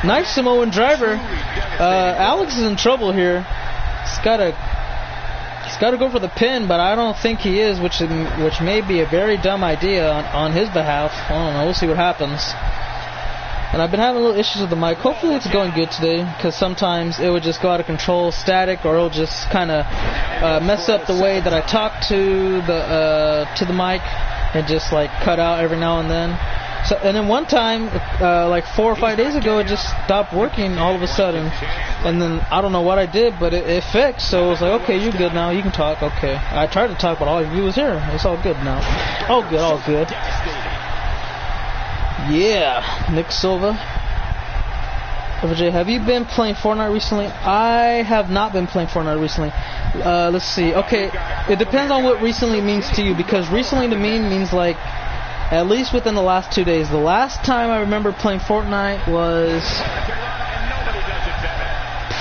Nice Samoan driver. Alex is in trouble here. He's got to go for the pin, but I don't think he is, which may be a very dumb idea on his behalf. I don't know. We'll see what happens. And I've been having a little issues with the mic. Hopefully it's going good today, because sometimes it would just go out of control, static, or it'll just kind of mess up the way that I talk to the mic, and just like cut out every now and then. So, and then one time, like 4 or 5 days ago, it just stopped working all of a sudden. And then I don't know what I did, but it fixed. So it was like, okay, you're good now. You can talk. Okay. I tried to talk, but all of you was here. It's all good now. All good. Yeah, Nick Silva. Have you been playing Fortnite recently? I have not been playing Fortnite recently. Let's see. Okay, it depends on what recently means to you, because recently to me means like at least within the last 2 days. The last time I remember playing Fortnite was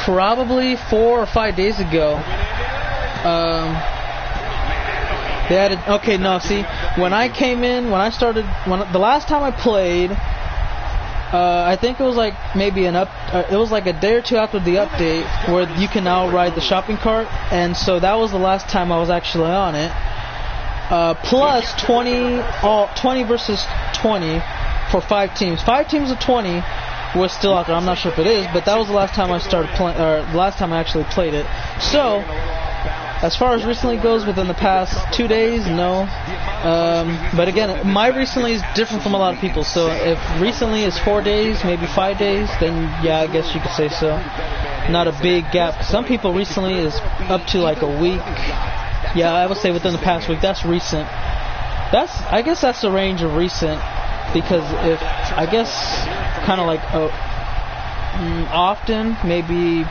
probably 4 or 5 days ago. They added. Okay, no. See, when I came in, when I started, the last time I played, I think it was like maybe it was like a day or two after the update where you can now ride the shopping cart, and so that was the last time I was actually on it. Plus 20 versus 20 for 5 teams. 5 teams of 20 was still out there. I'm not sure if it is, but that was the last time I started playing, or the last time I actually played it. So, as far as recently goes, within the past 2 days, no. But again, my recently is different from a lot of people. So if recently is 4 days, maybe 5 days, then yeah, I guess you could say so. Not a big gap. Some people recently is up to like a week. Yeah, I would say within the past week. That's recent. I guess that's the range of recent, because if I guess kind of like often, maybe.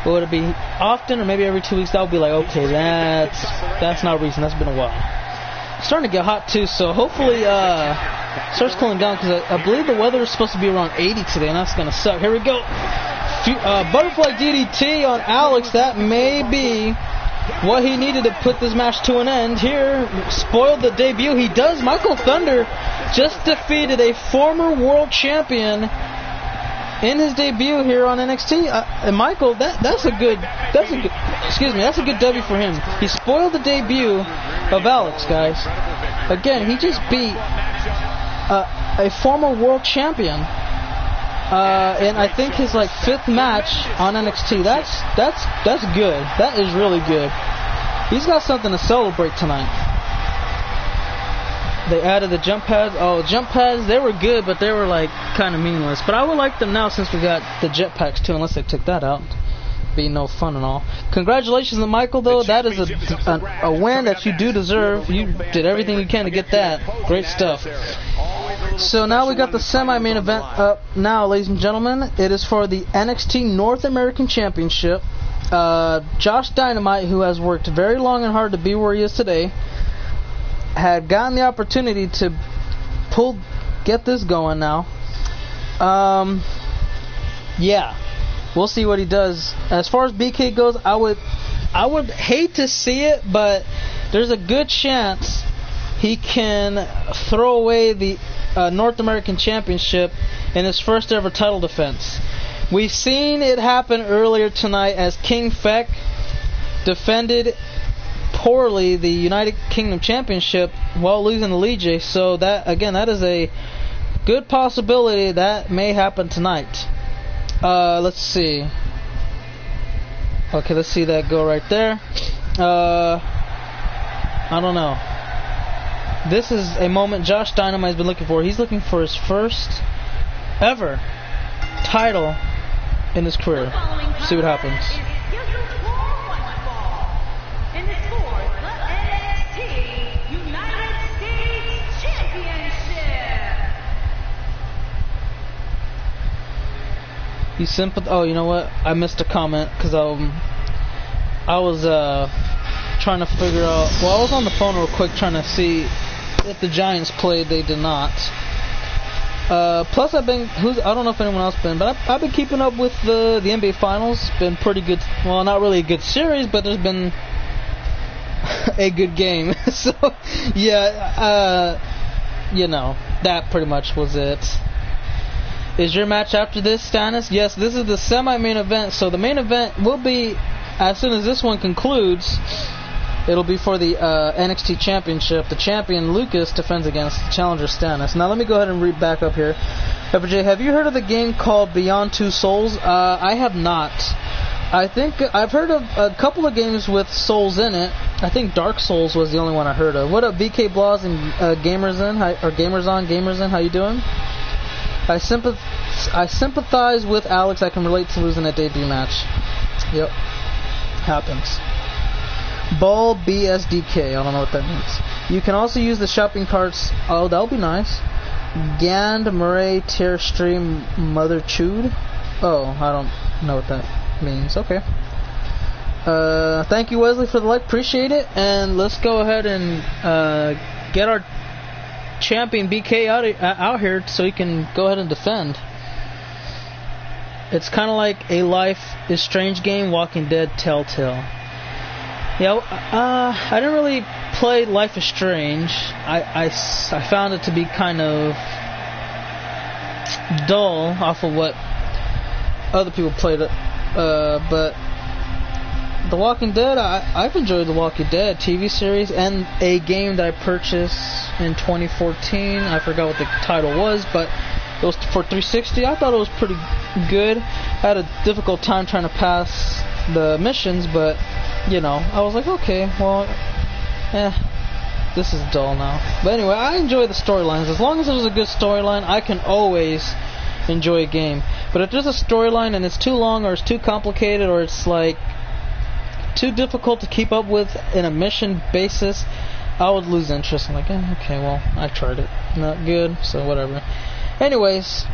What would it be? Often, or maybe every 2 weeks? That would be like, okay, that's not recent. That's been a while. It's starting to get hot too, so hopefully starts cooling down, because I believe the weather is supposed to be around 80 today, and that's gonna suck. Here we go. Butterfly DDT on Alex. That may be what he needed to put this match to an end. Here, spoiled the debut. He does. Michael Thunder just defeated a former world champion in his debut here on NXT. And Michael, that's a good W for him. He spoiled the debut of Alex, guys. Again, he just beat a former world champion. And I think his like 5th match on NXT. That's good. That is really good. He's got something to celebrate tonight. They added the jump pads. Oh, jump pads, they were good, but they were like kind of meaningless. But I would like them now since we got the jetpacks too, unless they took that out. Be no fun and all. Congratulations to Michael, though. That is a win that you do deserve. You did everything you can to get that. Great stuff. So now we got the semi-main event up now, ladies and gentlemen. It is for the NXT North American Championship. Josh Dynamite, who has worked very long and hard to be where he is today, had gotten the opportunity to get this going now. Yeah, we'll see what he does. As far as BK goes, I would hate to see it, but there's a good chance he can throw away the North American Championship in his first ever title defense. We've seen it happen earlier tonight as King Feck defended poorly the United Kingdom Championship while losing the Lige. So that is a good possibility that may happen tonight. Let's see. Okay, let's see that go right there. I don't know. This is a moment Josh Dynamite has been looking for. He's looking for his first ever title in his career. See what happens. Oh, you know what? I missed a comment because I was trying to figure out. Well, I was on the phone real quick trying to see if the Giants played. They did not. Plus, I don't know if anyone else been, but I've been keeping up with the NBA Finals. Been pretty good. Well, not really a good series, but there's been a good game. So, yeah, that pretty much was it. Is your match after this, Stannis? Yes, this is the semi-main event. So the main event will be, as soon as this one concludes, it'll be for the NXT Championship. The champion, Lucas, defends against the challenger, Stannis. Now let me go ahead and read back up here. FJ, have you heard of the game called Beyond Two Souls? I have not. I think I've heard of a couple of games with souls in it. I think Dark Souls was the only one I heard of. What up, BK Blogs and Gamers In? How you doing? I sympathize with Alex. I can relate to losing a debut match. Yep. Happens. Ball BSDK. I don't know what that means. You can also use the shopping carts. Oh, that'll be nice. Gand Murray Tier Stream Mother Chewed. Oh, I don't know what that means. Okay. Thank you, Wesley, for the like. Appreciate it. And let's go ahead and get our champion BK out here so he can go ahead and defend. It's kind of like a Life is Strange game, Walking Dead, Telltale. Yeah, I didn't really play Life is Strange. I found it to be kind of dull off of what other people played it. But The Walking Dead, I've enjoyed The Walking Dead TV series and a game that I purchased in 2014. I forgot what the title was, but it was for 360. I thought it was pretty good. I had a difficult time trying to pass the missions, but you know, I was like, okay, well, this is dull now. But anyway, I enjoy the storylines. As long as there's a good storyline, I can always enjoy a game. But if there's a storyline and it's too long or it's too complicated or it's like too difficult to keep up with in a mission basis, I would lose interest. I'm like, okay, well, I tried it. Not good, so whatever. Anyways,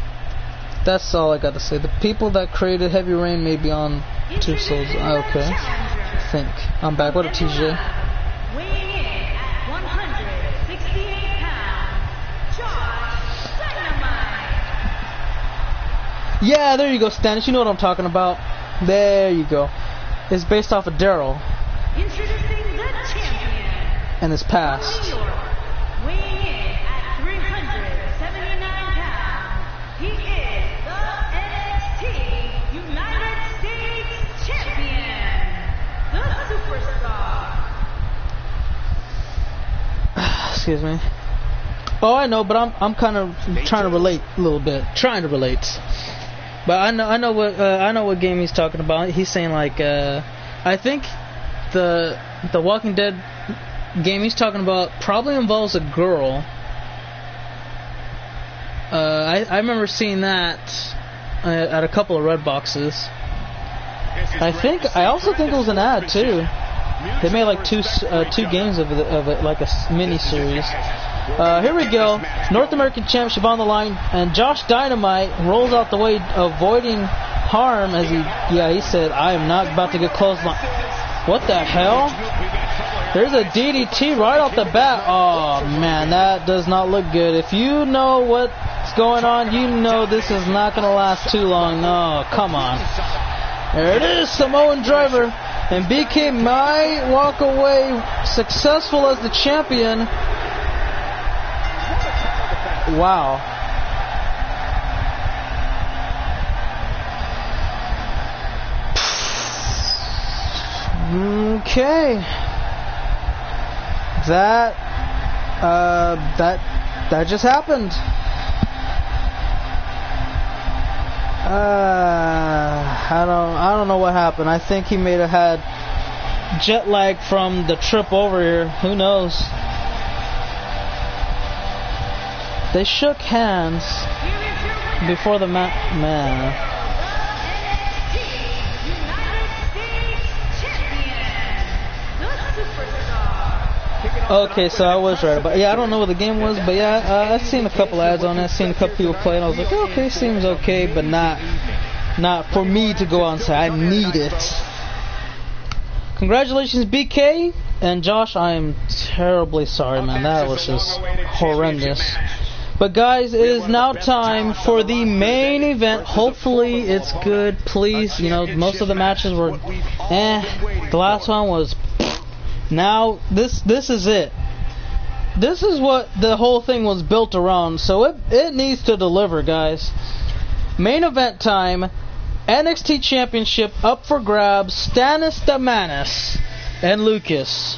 that's all I got to say. The people that created Heavy Rain may be on Two Souls. Okay. I think. I'm back. What a TJ. Weighing in at 168 pounds, Josh Dynamite. Yeah, there you go, Stannis. You know what I'm talking about. There you go. It's based off of Daryl Introducing the champion. and his From past. New York, weighing in at 379 pounds, he is the NXT United States Champion, the Superstar. Excuse me. Oh, I know, but I'm kind of trying to relate a little bit. Trying to relate. But I know what game he's talking about. He's saying like I think the Walking Dead game he's talking about probably involves a girl. I remember seeing that at a couple of red boxes. I also think it was an ad too. They made like two games of it, like a mini series. Here we go. North American Championship on the line, and Josh Dynamite rolls out the way, avoiding harm as he said, I am not about to get close. What the hell? There's a DDT right off the bat. Oh man, that does not look good. If you know what's going on, you know this is not going to last too long. No, come on. There it is, Samoan Driver. And BK might walk away successful as the champion. Wow. Okay. That just happened. I don't know what happened. I think he may have had jet lag from the trip over here. Who knows? They shook hands before the man. Okay, so I was right about. Yeah, I don't know what the game was, but yeah, I've seen a couple ads on it. I've seen a couple people play, and I was like, okay, seems okay, but not for me to go out and say I need it. Congratulations, BK and Josh. I am terribly sorry, man. That was just horrendous. But guys, it is now time for the main event. Hopefully it's good. Please, you know, most of the matches were The last one was now this is it. This is what the whole thing was built around. So it needs to deliver, guys. Main event time. NXT Championship up for grabs. Stannis the Manus and Lucas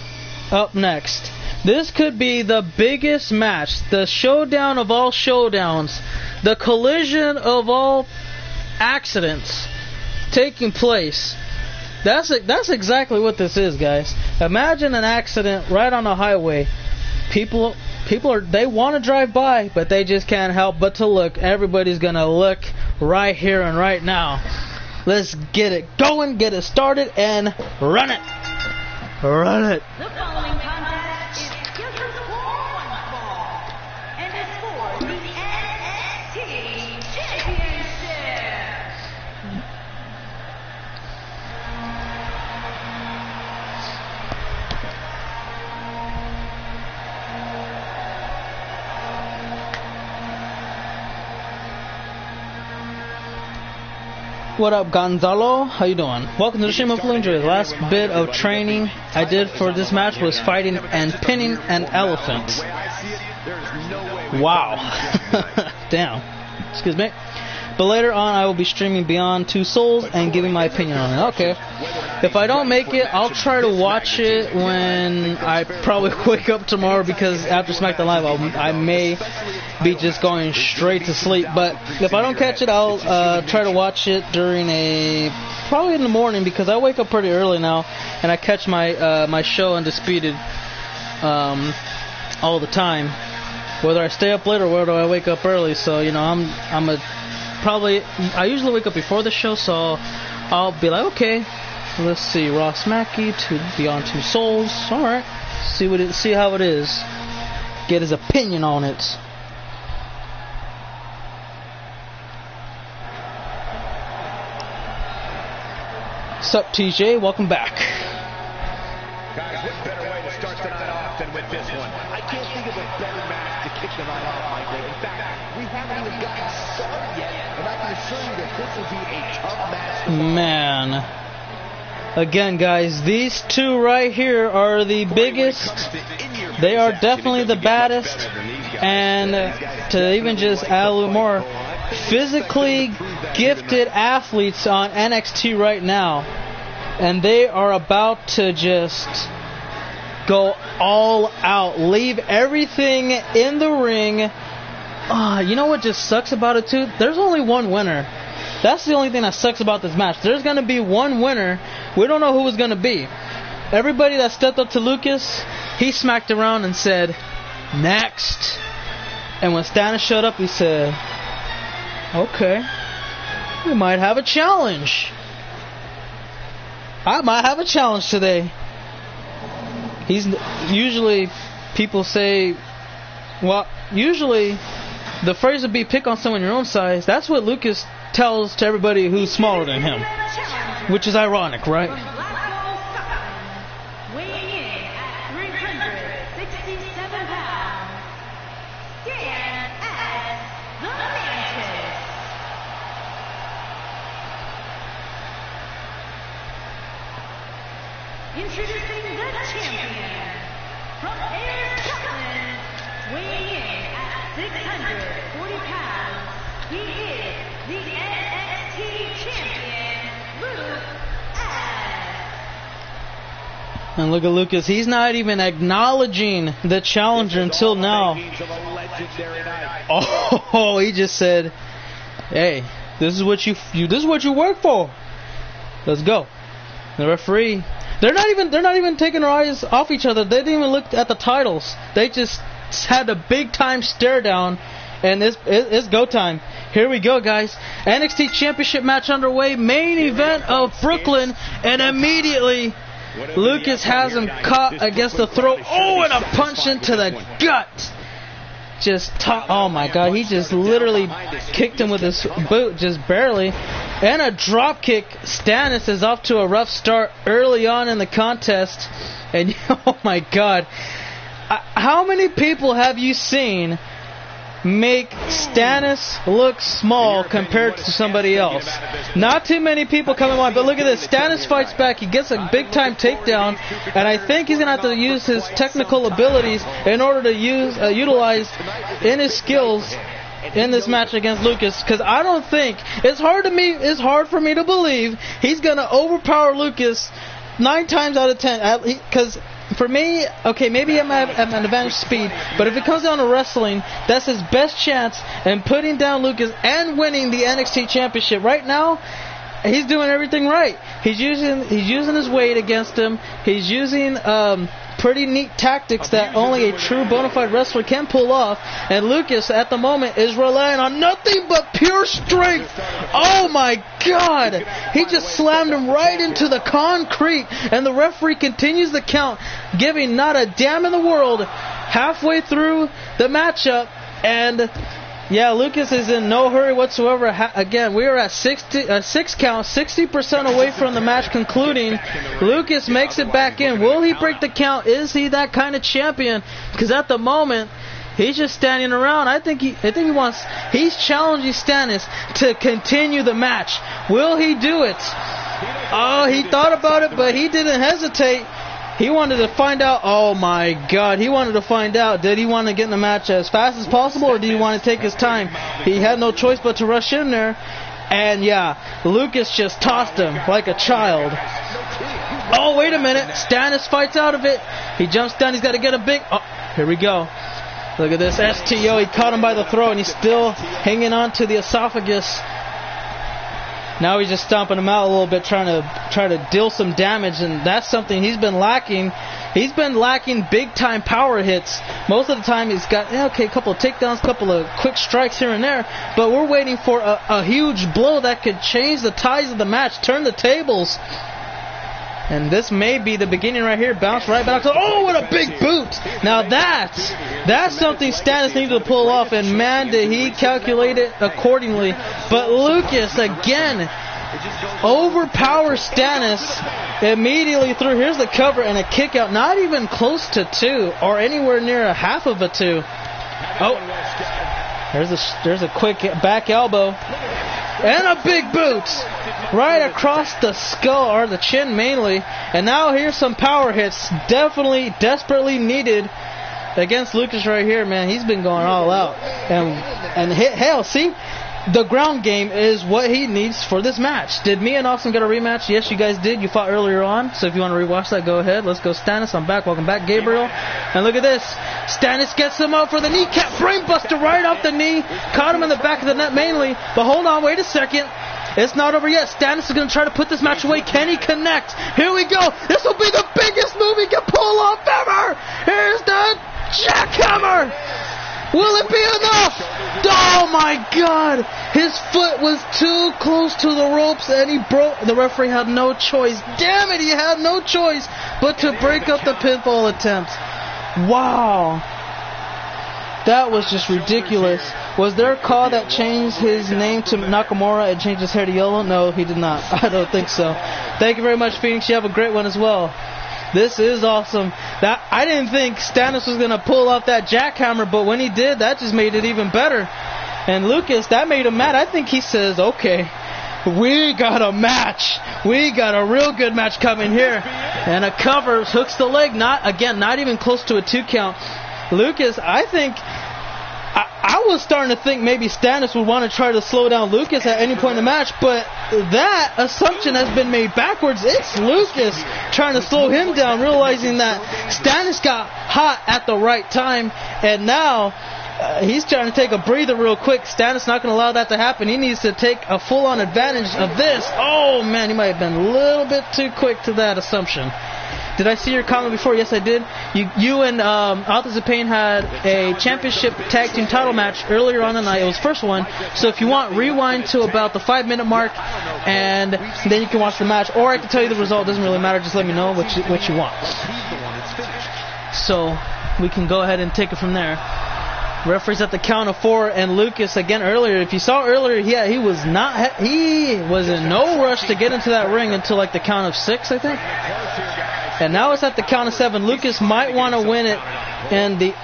up next. This could be the biggest match, the showdown of all showdowns, the collision of all accidents taking place. That's exactly what this is, guys. Imagine an accident right on the highway. People they want to drive by, but they just can't help but to look. Everybody's gonna look right here and right now. Let's get it going, get it started, and run it. Run it. The following contest is scheduled for one fall, and is for the NXT Championship. What up, Gonzalo? How you doing? Welcome to the stream of Fluenjoy. The last bit of training I did for this match was fighting and pinning an elephant. Wow. Damn. Excuse me. But later on, I will be streaming Beyond Two Souls and giving my opinion on it. Okay. If I don't make it, I'll try to watch it when I probably wake up tomorrow, because after SmackDown Live, I may be just going straight to sleep. But if I don't catch it, I'll try to watch it during probably in the morning, because I wake up pretty early now, and I catch my show Undisputed all the time. Whether I stay up late or whether I wake up early, so you know I usually wake up before the show, so I'll be like, okay, let's see, Ross Mackey to Beyond Two Souls. All right, see how it is. Get his opinion on it. Sup, TJ? Welcome back. Guys, what better way to start the night off than with this one? I can't think of a better match to kick the night off, Michael. In fact, we haven't even gotten started yet, and I can assure you that this will be a tough match. Man. Again, guys, these two right here are the biggest. They are definitely the baddest. And to even just add a little more, physically gifted athletes on NXT right now. And they are about to just go all out, leave everything in the ring. You know what just sucks about it too? There's only one winner. That's the only thing that sucks about this match. There's going to be one winner. We don't know who it's going to be. Everybody that stepped up to Lucas, he smacked around and said, next. And when Stannis showed up, he said, okay, we might have a challenge. I might have a challenge today. Usually people say, well, usually the phrase would be pick on someone your own size. That's what Lucas tells to everybody who's smaller than him, which is ironic, right? Weighing in at 367 pounds, stand as the Mantis. Introducing the champion from ARE NXT, weighing in at 640 pounds, he is the NXT champion, Luke S. And look at Lucas. He's not even acknowledging the challenger until now. Oh, he just said, "Hey, this is what you work for. Let's go." The referee. They're not even taking their eyes off each other. They didn't even look at the titles. They just had a big time stare down, and it's go time. Here we go, guys. NXT Championship match underway. Main event of Brooklyn, and immediately Lucas has him caught against the throat. Oh, and a punch into the gut. Oh my God, he just literally kicked him with his boot, just barely. And a drop kick. Stannis is off to a rough start early on in the contest. And oh my God, how many people have you seen make Stannis look small compared to somebody else? Not too many people come in mind, but look at this. Stannis fights back. He gets a big time takedown, and I think he's going to have to use his technical abilities in order to utilize in his skills in this match against Lucas, because I don't think it's hard for me to believe he's going to overpower Lucas 9 times out of 10, because for me, okay, maybe I'm at an advantage speed, but if it comes down to wrestling, that's his best chance in putting down Lucas and winning the NXT Championship. Right now, he's doing everything right. He's using his weight against him. He's using pretty neat tactics that only a true bona fide wrestler can pull off. And Lucas, at the moment, is relying on nothing but pure strength. Oh my God! He just slammed him right into the concrete, and the referee continues the count, giving not a damn in the world halfway through the matchup. And yeah, Lucas is in no hurry whatsoever. Again, we are at 6 count, 60% away from the match concluding. Lucas makes it back in. Will he break the count? Is he that kind of champion? Because at the moment, He's just standing around. I think he wants. He's challenging Stannis to continue the match. Will he do it? Oh, he thought about it, but he didn't hesitate. He wanted to find out. Oh my God, he wanted to find out. Did he want to get in the match as fast as possible, or did he want to take his time? He had no choice but to rush in there. And yeah, Lucas just tossed him like a child. Oh, wait a minute. Stannis fights out of it. He jumps down. He's got to get a big... Oh, here we go. Look at this STO. He caught him by the throat, and he's still hanging on to the esophagus. Now he's just stomping him out a little bit, trying to deal some damage, and that's something he's been lacking. He's been lacking big-time power hits. Most of the time he's got, a couple of takedowns, a couple of quick strikes here and there, but we're waiting for a huge blow that could change the tides of the match, turn the tables. And this may be the beginning right here. Bounce right back. Oh, what a big boot! Now that's something Stannis needed to pull off, and man, did he calculate it accordingly. But Lucas, again, overpowers Stannis immediately through. Here's the cover and a kick out. Not even close to 2 or anywhere near a half of a 2. Oh, there's a quick back elbow. And a big boot right across the skull, or the chin mainly. And now here's some power hits. Definitely, desperately needed against Lucas right here, man. He's been going all out. And hell, see? The ground game is what he needs for this match. Did me and Austin get a rematch? Yes, you guys did. You fought earlier on. So if you want to rewatch that, go ahead. Let's go Stannis. I'm back. Welcome back, Gabriel. And look at this. Stannis gets him up for the kneecap. Brainbuster right off the knee. Caught him in the back of the net mainly. But hold on. Wait a second. It's not over yet. Stannis is going to try to put this match away. Can he connect? Here we go. This will be the biggest move he can pull off ever. Here's the jackhammer. Will it be enough? Oh my God! His foot was too close to the ropes and he broke. The referee had no choice. Damn it, he had no choice but to break up the pinfall attempt. Wow. That was just ridiculous. Was there a call that changed his name to Nakamura and changed his hair to yellow? No, he did not. I don't think so. Thank you very much, Phoenix. You have a great one as well. This is awesome. That I didn't think Stannis was going to pull off that jackhammer, but when he did, that just made it even better. And Lucas, that made him mad. I think he says, okay, we got a match. We got a real good match coming here. And a cover, hooks the leg. Not even close to a 2 count. Lucas, I think... I was starting to think maybe Stannis would want to try to slow down Lucas at any point in the match, but that assumption has been made backwards. It's Lucas trying to slow him down, realizing that Stannis got hot at the right time, and now he's trying to take a breather real quick. Stannis not going to allow that to happen. He needs to take a full-on advantage of this. Oh, man, he might have been a little bit too quick to that assumption. Did I see your comment before? Yes, I did. You and Authors of Pain had a championship tag team title match earlier on the night. It was the first one. So if you want, rewind to about the 5-minute mark, and then you can watch the match. Or I can tell you the result. It doesn't really matter. Just let me know what you want. So we can go ahead and take it from there. Referee's at the count of 4, and Lucas again earlier. If you saw earlier, yeah, he was in no rush to get into that ring until like the count of 6, I think. And now it's at the count of 7. Lucas might want to win it in the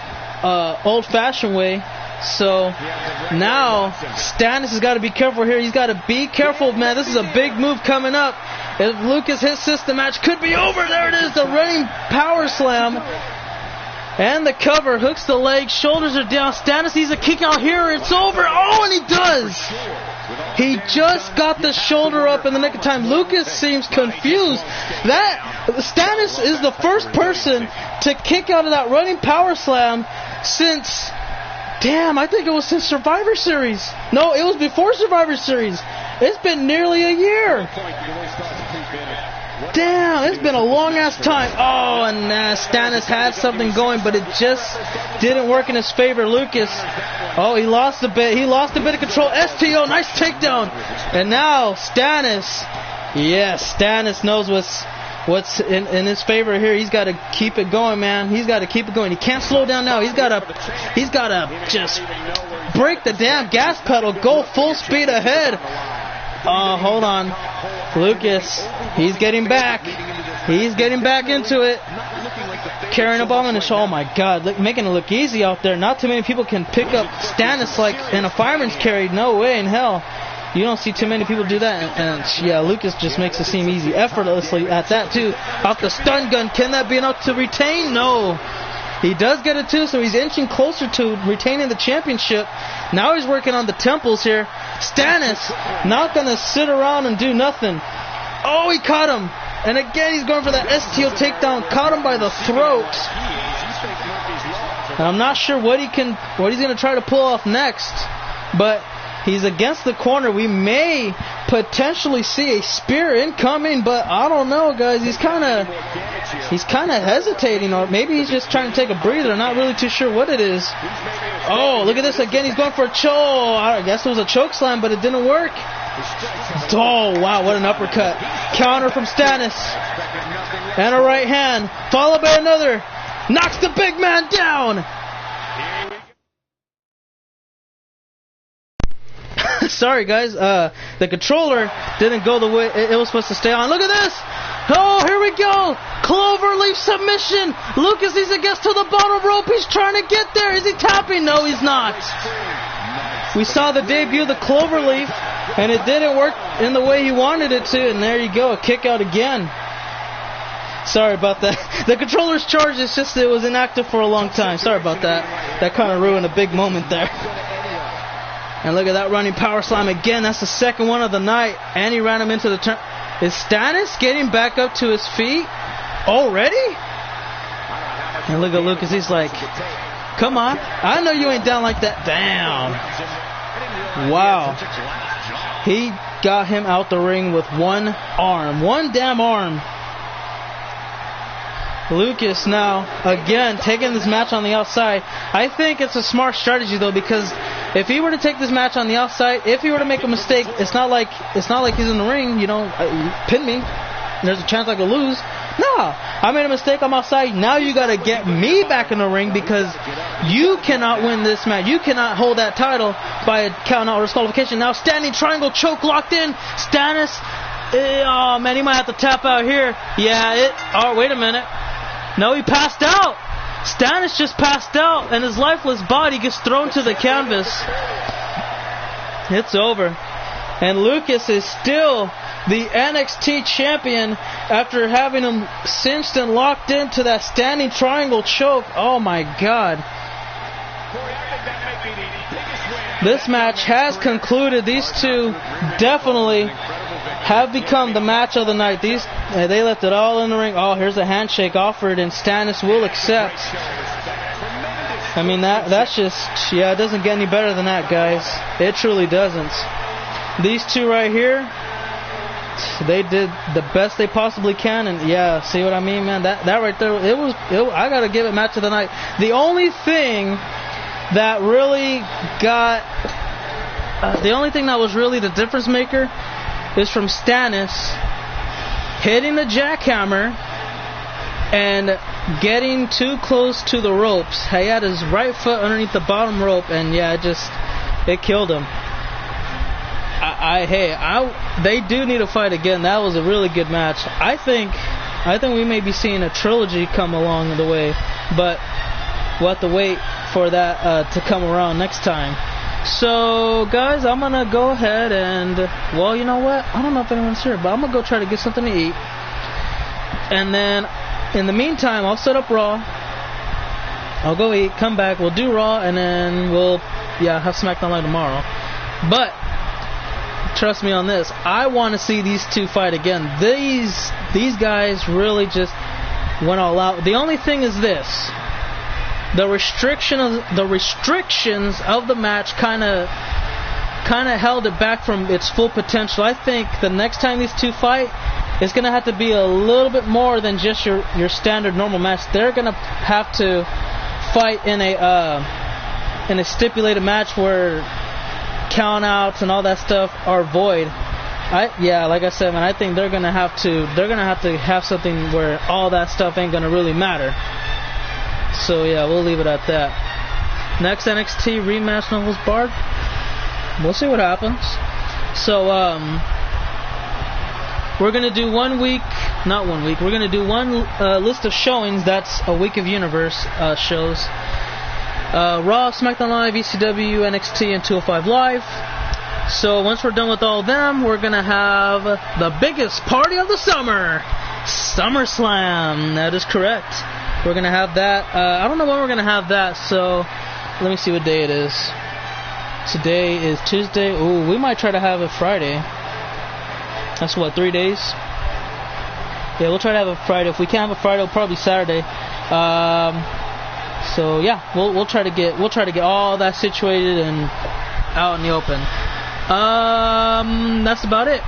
old-fashioned way. So now Stannis has got to be careful here. He's got to be careful, man. This is a big move coming up. If Lucas hits this, the match could be over. There it is, the running power slam. And the cover, hooks the leg, shoulders are down. Stannis needs a kick out here. It's over. Oh, and he does. He just got the shoulder up in the nick of time. Lucas seems confused. Stannis is the first person to kick out of that running power slam since, I think it was since Survivor Series. No, it was before Survivor Series. It's been nearly a year. Damn, it's been a long-ass time. Oh, and Stannis had something going, but it just didn't work in his favor. Lucas, he lost a bit. He lost a bit of control. STO, nice takedown. And now Stannis, yes, Stannis knows what's in his favor here. He's got to keep it going, man. He's got to keep it going. He can't slow down now. He's got to just break the damn gas pedal, go full speed ahead. Oh, hold on. Lucas, he's getting back. He's getting back into it. carrying a bomb in the show. Oh my God, making it look easy out there. Not too many people can pick up Stannis like in a fireman's carry. No way in hell. You don't see too many people do that. And yeah, Lucas just makes it seem easy, effortlessly at that too. Off the stun gun, can that be enough to retain? No. He does get it too, so he's inching closer to retaining the championship. Now he's working on the temples here. Stannis not going to sit around and do nothing. Oh, he caught him. And again, he's going for that STO takedown. Caught him by the throat. And I'm not sure what he's going to try to pull off next. But he's against the corner. We may potentially see a spear incoming, but I don't know, guys. He's kind of hesitating, or maybe he's just trying to take a breather. I'm not really too sure what it is. Oh, look at this again. He's going for a choke. I guess it was a choke slam, but it didn't work. Oh, wow, what an uppercut. Counter from Stannis. And a right hand, followed by another. Knocks the big man down. Sorry, guys. The controller didn't go the way it was supposed to stay on. Look at this. Oh, here we go. Cloverleaf submission. Lucas needs to get to the bottom rope. He's trying to get there. Is he tapping? No, he's not. We saw the debut of the Cloverleaf, and it didn't work in the way he wanted it to. And there you go. A kick out again. Sorry about that. The controller's charge, it's just it was inactive for a long time. Sorry about that. That kind of ruined a big moment there. And look at that running power slam again. That's the second one of the night. And he ran him into the turn. Is Stannis getting back up to his feet already? And look at Lucas. He's like, come on. I know you ain't down like that. Damn. Wow. He got him out the ring with one arm. One damn arm. Lucas now, again, taking this match on the outside. I think it's a smart strategy, though, because if he were to take this match on the outside, if he were to make a mistake, it's not like he's in the ring, pin me, there's a chance I could lose. No, I made a mistake, I'm outside. Now you got to get me back in the ring because you cannot win this match. You cannot hold that title by a count out or disqualification. Now standing triangle choke locked in. Stannis, oh man, he might have to tap out here. Oh, wait a minute. No, he passed out. Stannis just passed out, and his lifeless body gets thrown to the canvas. It's over. And Lucas is still the NXT champion after having him cinched and locked into that standing triangle choke. Oh my God. This match has concluded. These two definitely have become the match of the night. They left it all in the ring. Oh, here's a handshake offered, and Stannis will accept. I mean, that's just, it doesn't get any better than that, guys. It truly doesn't. These two right here, they did the best they possibly can, and see what I mean, man? That right there, I gotta give it match of the night. The only thing that was really the difference maker is from Stannis hitting the jackhammer and getting too close to the ropes. He had his right foot underneath the bottom rope, and it killed him. They do need to fight again. That was a really good match. I think we may be seeing a trilogy come along the way, but we'll have to wait for that to come around next time. So, guys, I'm going to go ahead and, well, you know what? I don't know if anyone's here, but I'm going to go try to get something to eat. And then, in the meantime, I'll set up Raw. I'll go eat, come back, we'll do Raw, and then we'll, have SmackDown Live tomorrow. But, trust me on this, I want to see these two fight again. These guys really just went all out. The only thing is this. The restrictions of the match kind of held it back from its full potential. I think the next time these two fight, it's going to have to be a little bit more than just your standard normal match. They're going to have to fight in a stipulated match where countouts and all that stuff are void. Like I said, man, I think they're going to have to have something where all that stuff ain't going to really matter. So we'll leave it at that. Next NXT rematch, no holds barred. We'll see what happens. So we're gonna do 1 week not 1 week. We're gonna do one list of showings. That's a week of Universe shows. Raw, SmackDown Live, ECW, NXT, and 205 Live. So once we're done with all of them, we're gonna have the biggest party of the summer, SummerSlam. That is correct. We're gonna have that. I don't know when we're gonna have that. So let me see what day it is. Today is Tuesday. Ooh, we might try to have it Friday. That's what, 3 days? Yeah, we'll try to have it Friday. If we can't have it Friday, it'll probably be Saturday. So yeah, we'll try to get all that situated and out in the open. That's about it.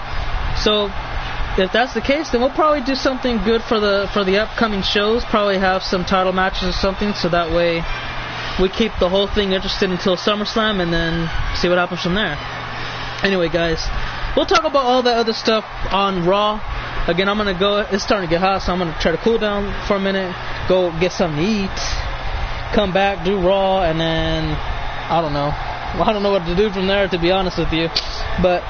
So if that's the case, then we'll probably do something good for the upcoming shows. Probably have some title matches or something, so that way we keep the whole thing interested until SummerSlam, and then see what happens from there. Anyway, guys, we'll talk about all that other stuff on Raw. Again, I'm gonna go. It's starting to get hot, so I'm gonna try to cool down for a minute, go get something to eat, come back, do Raw, and then I don't know what to do from there, to be honest with you. But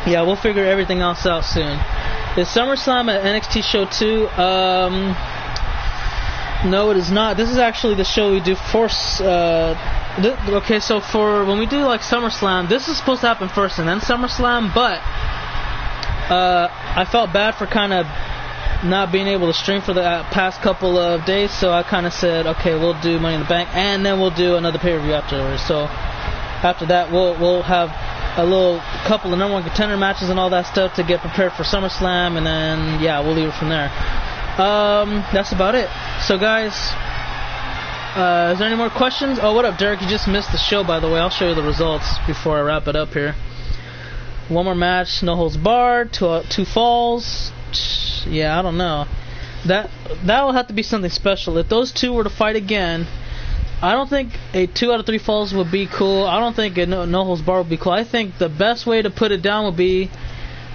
yeah, we'll figure everything else out soon. Is SummerSlam at NXT show 2? No, it is not. This is actually the show we do for. Okay, so for when we do like SummerSlam, this is supposed to happen first and then SummerSlam, but I felt bad for kind of not being able to stream for the past couple of days, so I kind of said, okay, we'll do Money in the Bank, and then we'll do another pay-per-view afterwards. So after that, we'll have a little couple of number one contender matches and all that stuff to get prepared for SummerSlam, and then yeah, we'll leave it from there. That's about it. So guys, is there any more questions? Oh, what up, Derek? You just missed the show, by the way. I'll show you the results before I wrap it up here. One more match, no holds barred, two falls. Yeah, I don't know. That will have to be something special. If those two were to fight again, I don't think a 2 out of 3 falls would be cool. I don't think a no holds barred would be cool. I think the best way to put it down would be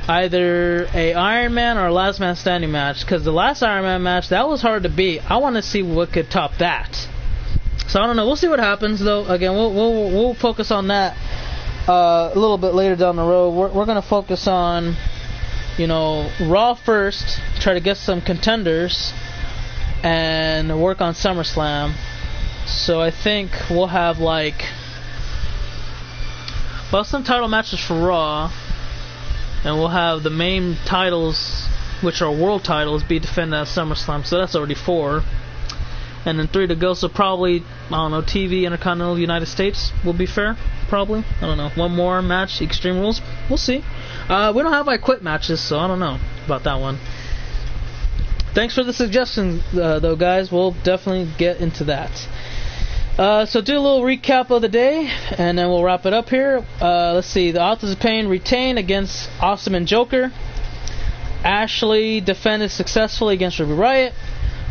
either a Iron Man or a last man standing match, because the last Iron Man match, that was hard to beat. I want to see what could top that. So I don't know. We'll see what happens, though. Again, we'll focus on that a little bit later down the road. We're going to focus on, Raw first, try to get some contenders, and work on SummerSlam. So I think we'll have some title matches for Raw, and we'll have the main titles, which are world titles, be defended at SummerSlam. So that's already 4. And then 3 to go, so probably, I don't know, TV, Intercontinental, United States will be fair, probably. I don't know. One more match, Extreme Rules. We'll see. We don't have I Quit matches, so I don't know about that one. Thanks for the suggestion, though, guys. We'll definitely get into that. So do a little recap of the day, and then we'll wrap it up here. Let's see. The Authors of Pain retain against Awesome and Joker. Ashley defended successfully against Ruby Riott.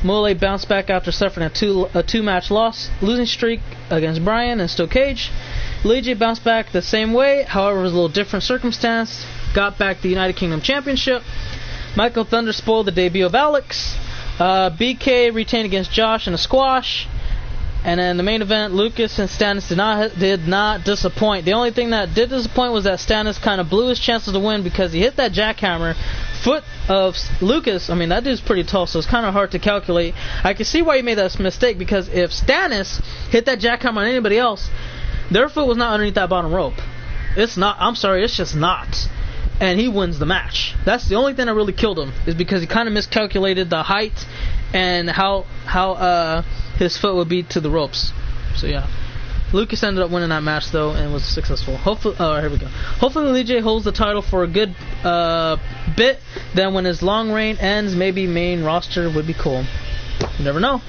Mole bounced back after suffering a two-match losing streak against Bryan and Steel Cage. Lee bounced back the same way, however it was a little different circumstance. Got back the United Kingdom Championship. Michael Thunder spoiled the debut of Alex. BK retained against Josh in a squash. And then the main event, Lucas and Stannis did not disappoint. The only thing that did disappoint was that Stannis kind of blew his chances to win because he hit that jackhammer. Foot of Lucas, I mean, that dude's pretty tall, so it's kind of hard to calculate. I can see why he made that mistake, because if Stannis hit that jackhammer on anybody else, their foot was not underneath that bottom rope. It's not. I'm sorry, it's just not. And he wins the match. That's the only thing that really killed him, is because he kind of miscalculated the height and how his foot would be to the ropes. So yeah, Lucas ended up winning that match though, and was successful. Hopefully, here we go. Hopefully, Lee J holds the title for a good bit. Then, when his long reign ends, maybe main roster would be cool. You never know.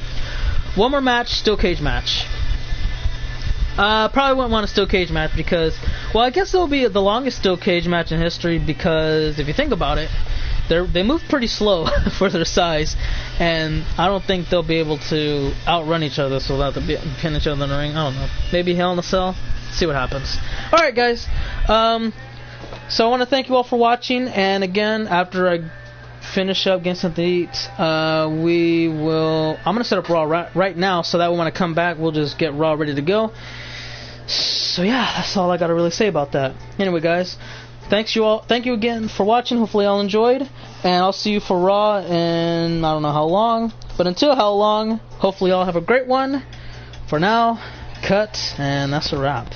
One more match, Steel Cage match. Probably wouldn't want a Steel Cage match because, well, I guess it'll be the longest Steel Cage match in history, because if you think about it, they move pretty slow for their size, and I don't think they'll be able to outrun each other, so they'll have to pin each other in the ring. I don't know. Maybe Hell in a Cell. See what happens. Alright, guys. So I want to thank you all for watching, and again, after I finish up, getting something to eat, I'm going to set up Raw right now, so that when I come back, we'll just get Raw ready to go. So yeah, that's all I got to really say about that. Anyway, guys, Thank you again for watching. Hopefully y'all enjoyed, and I'll see you for Raw in I don't know how long, but until how long, hopefully y'all have a great one. For now, cut, and that's a wrap.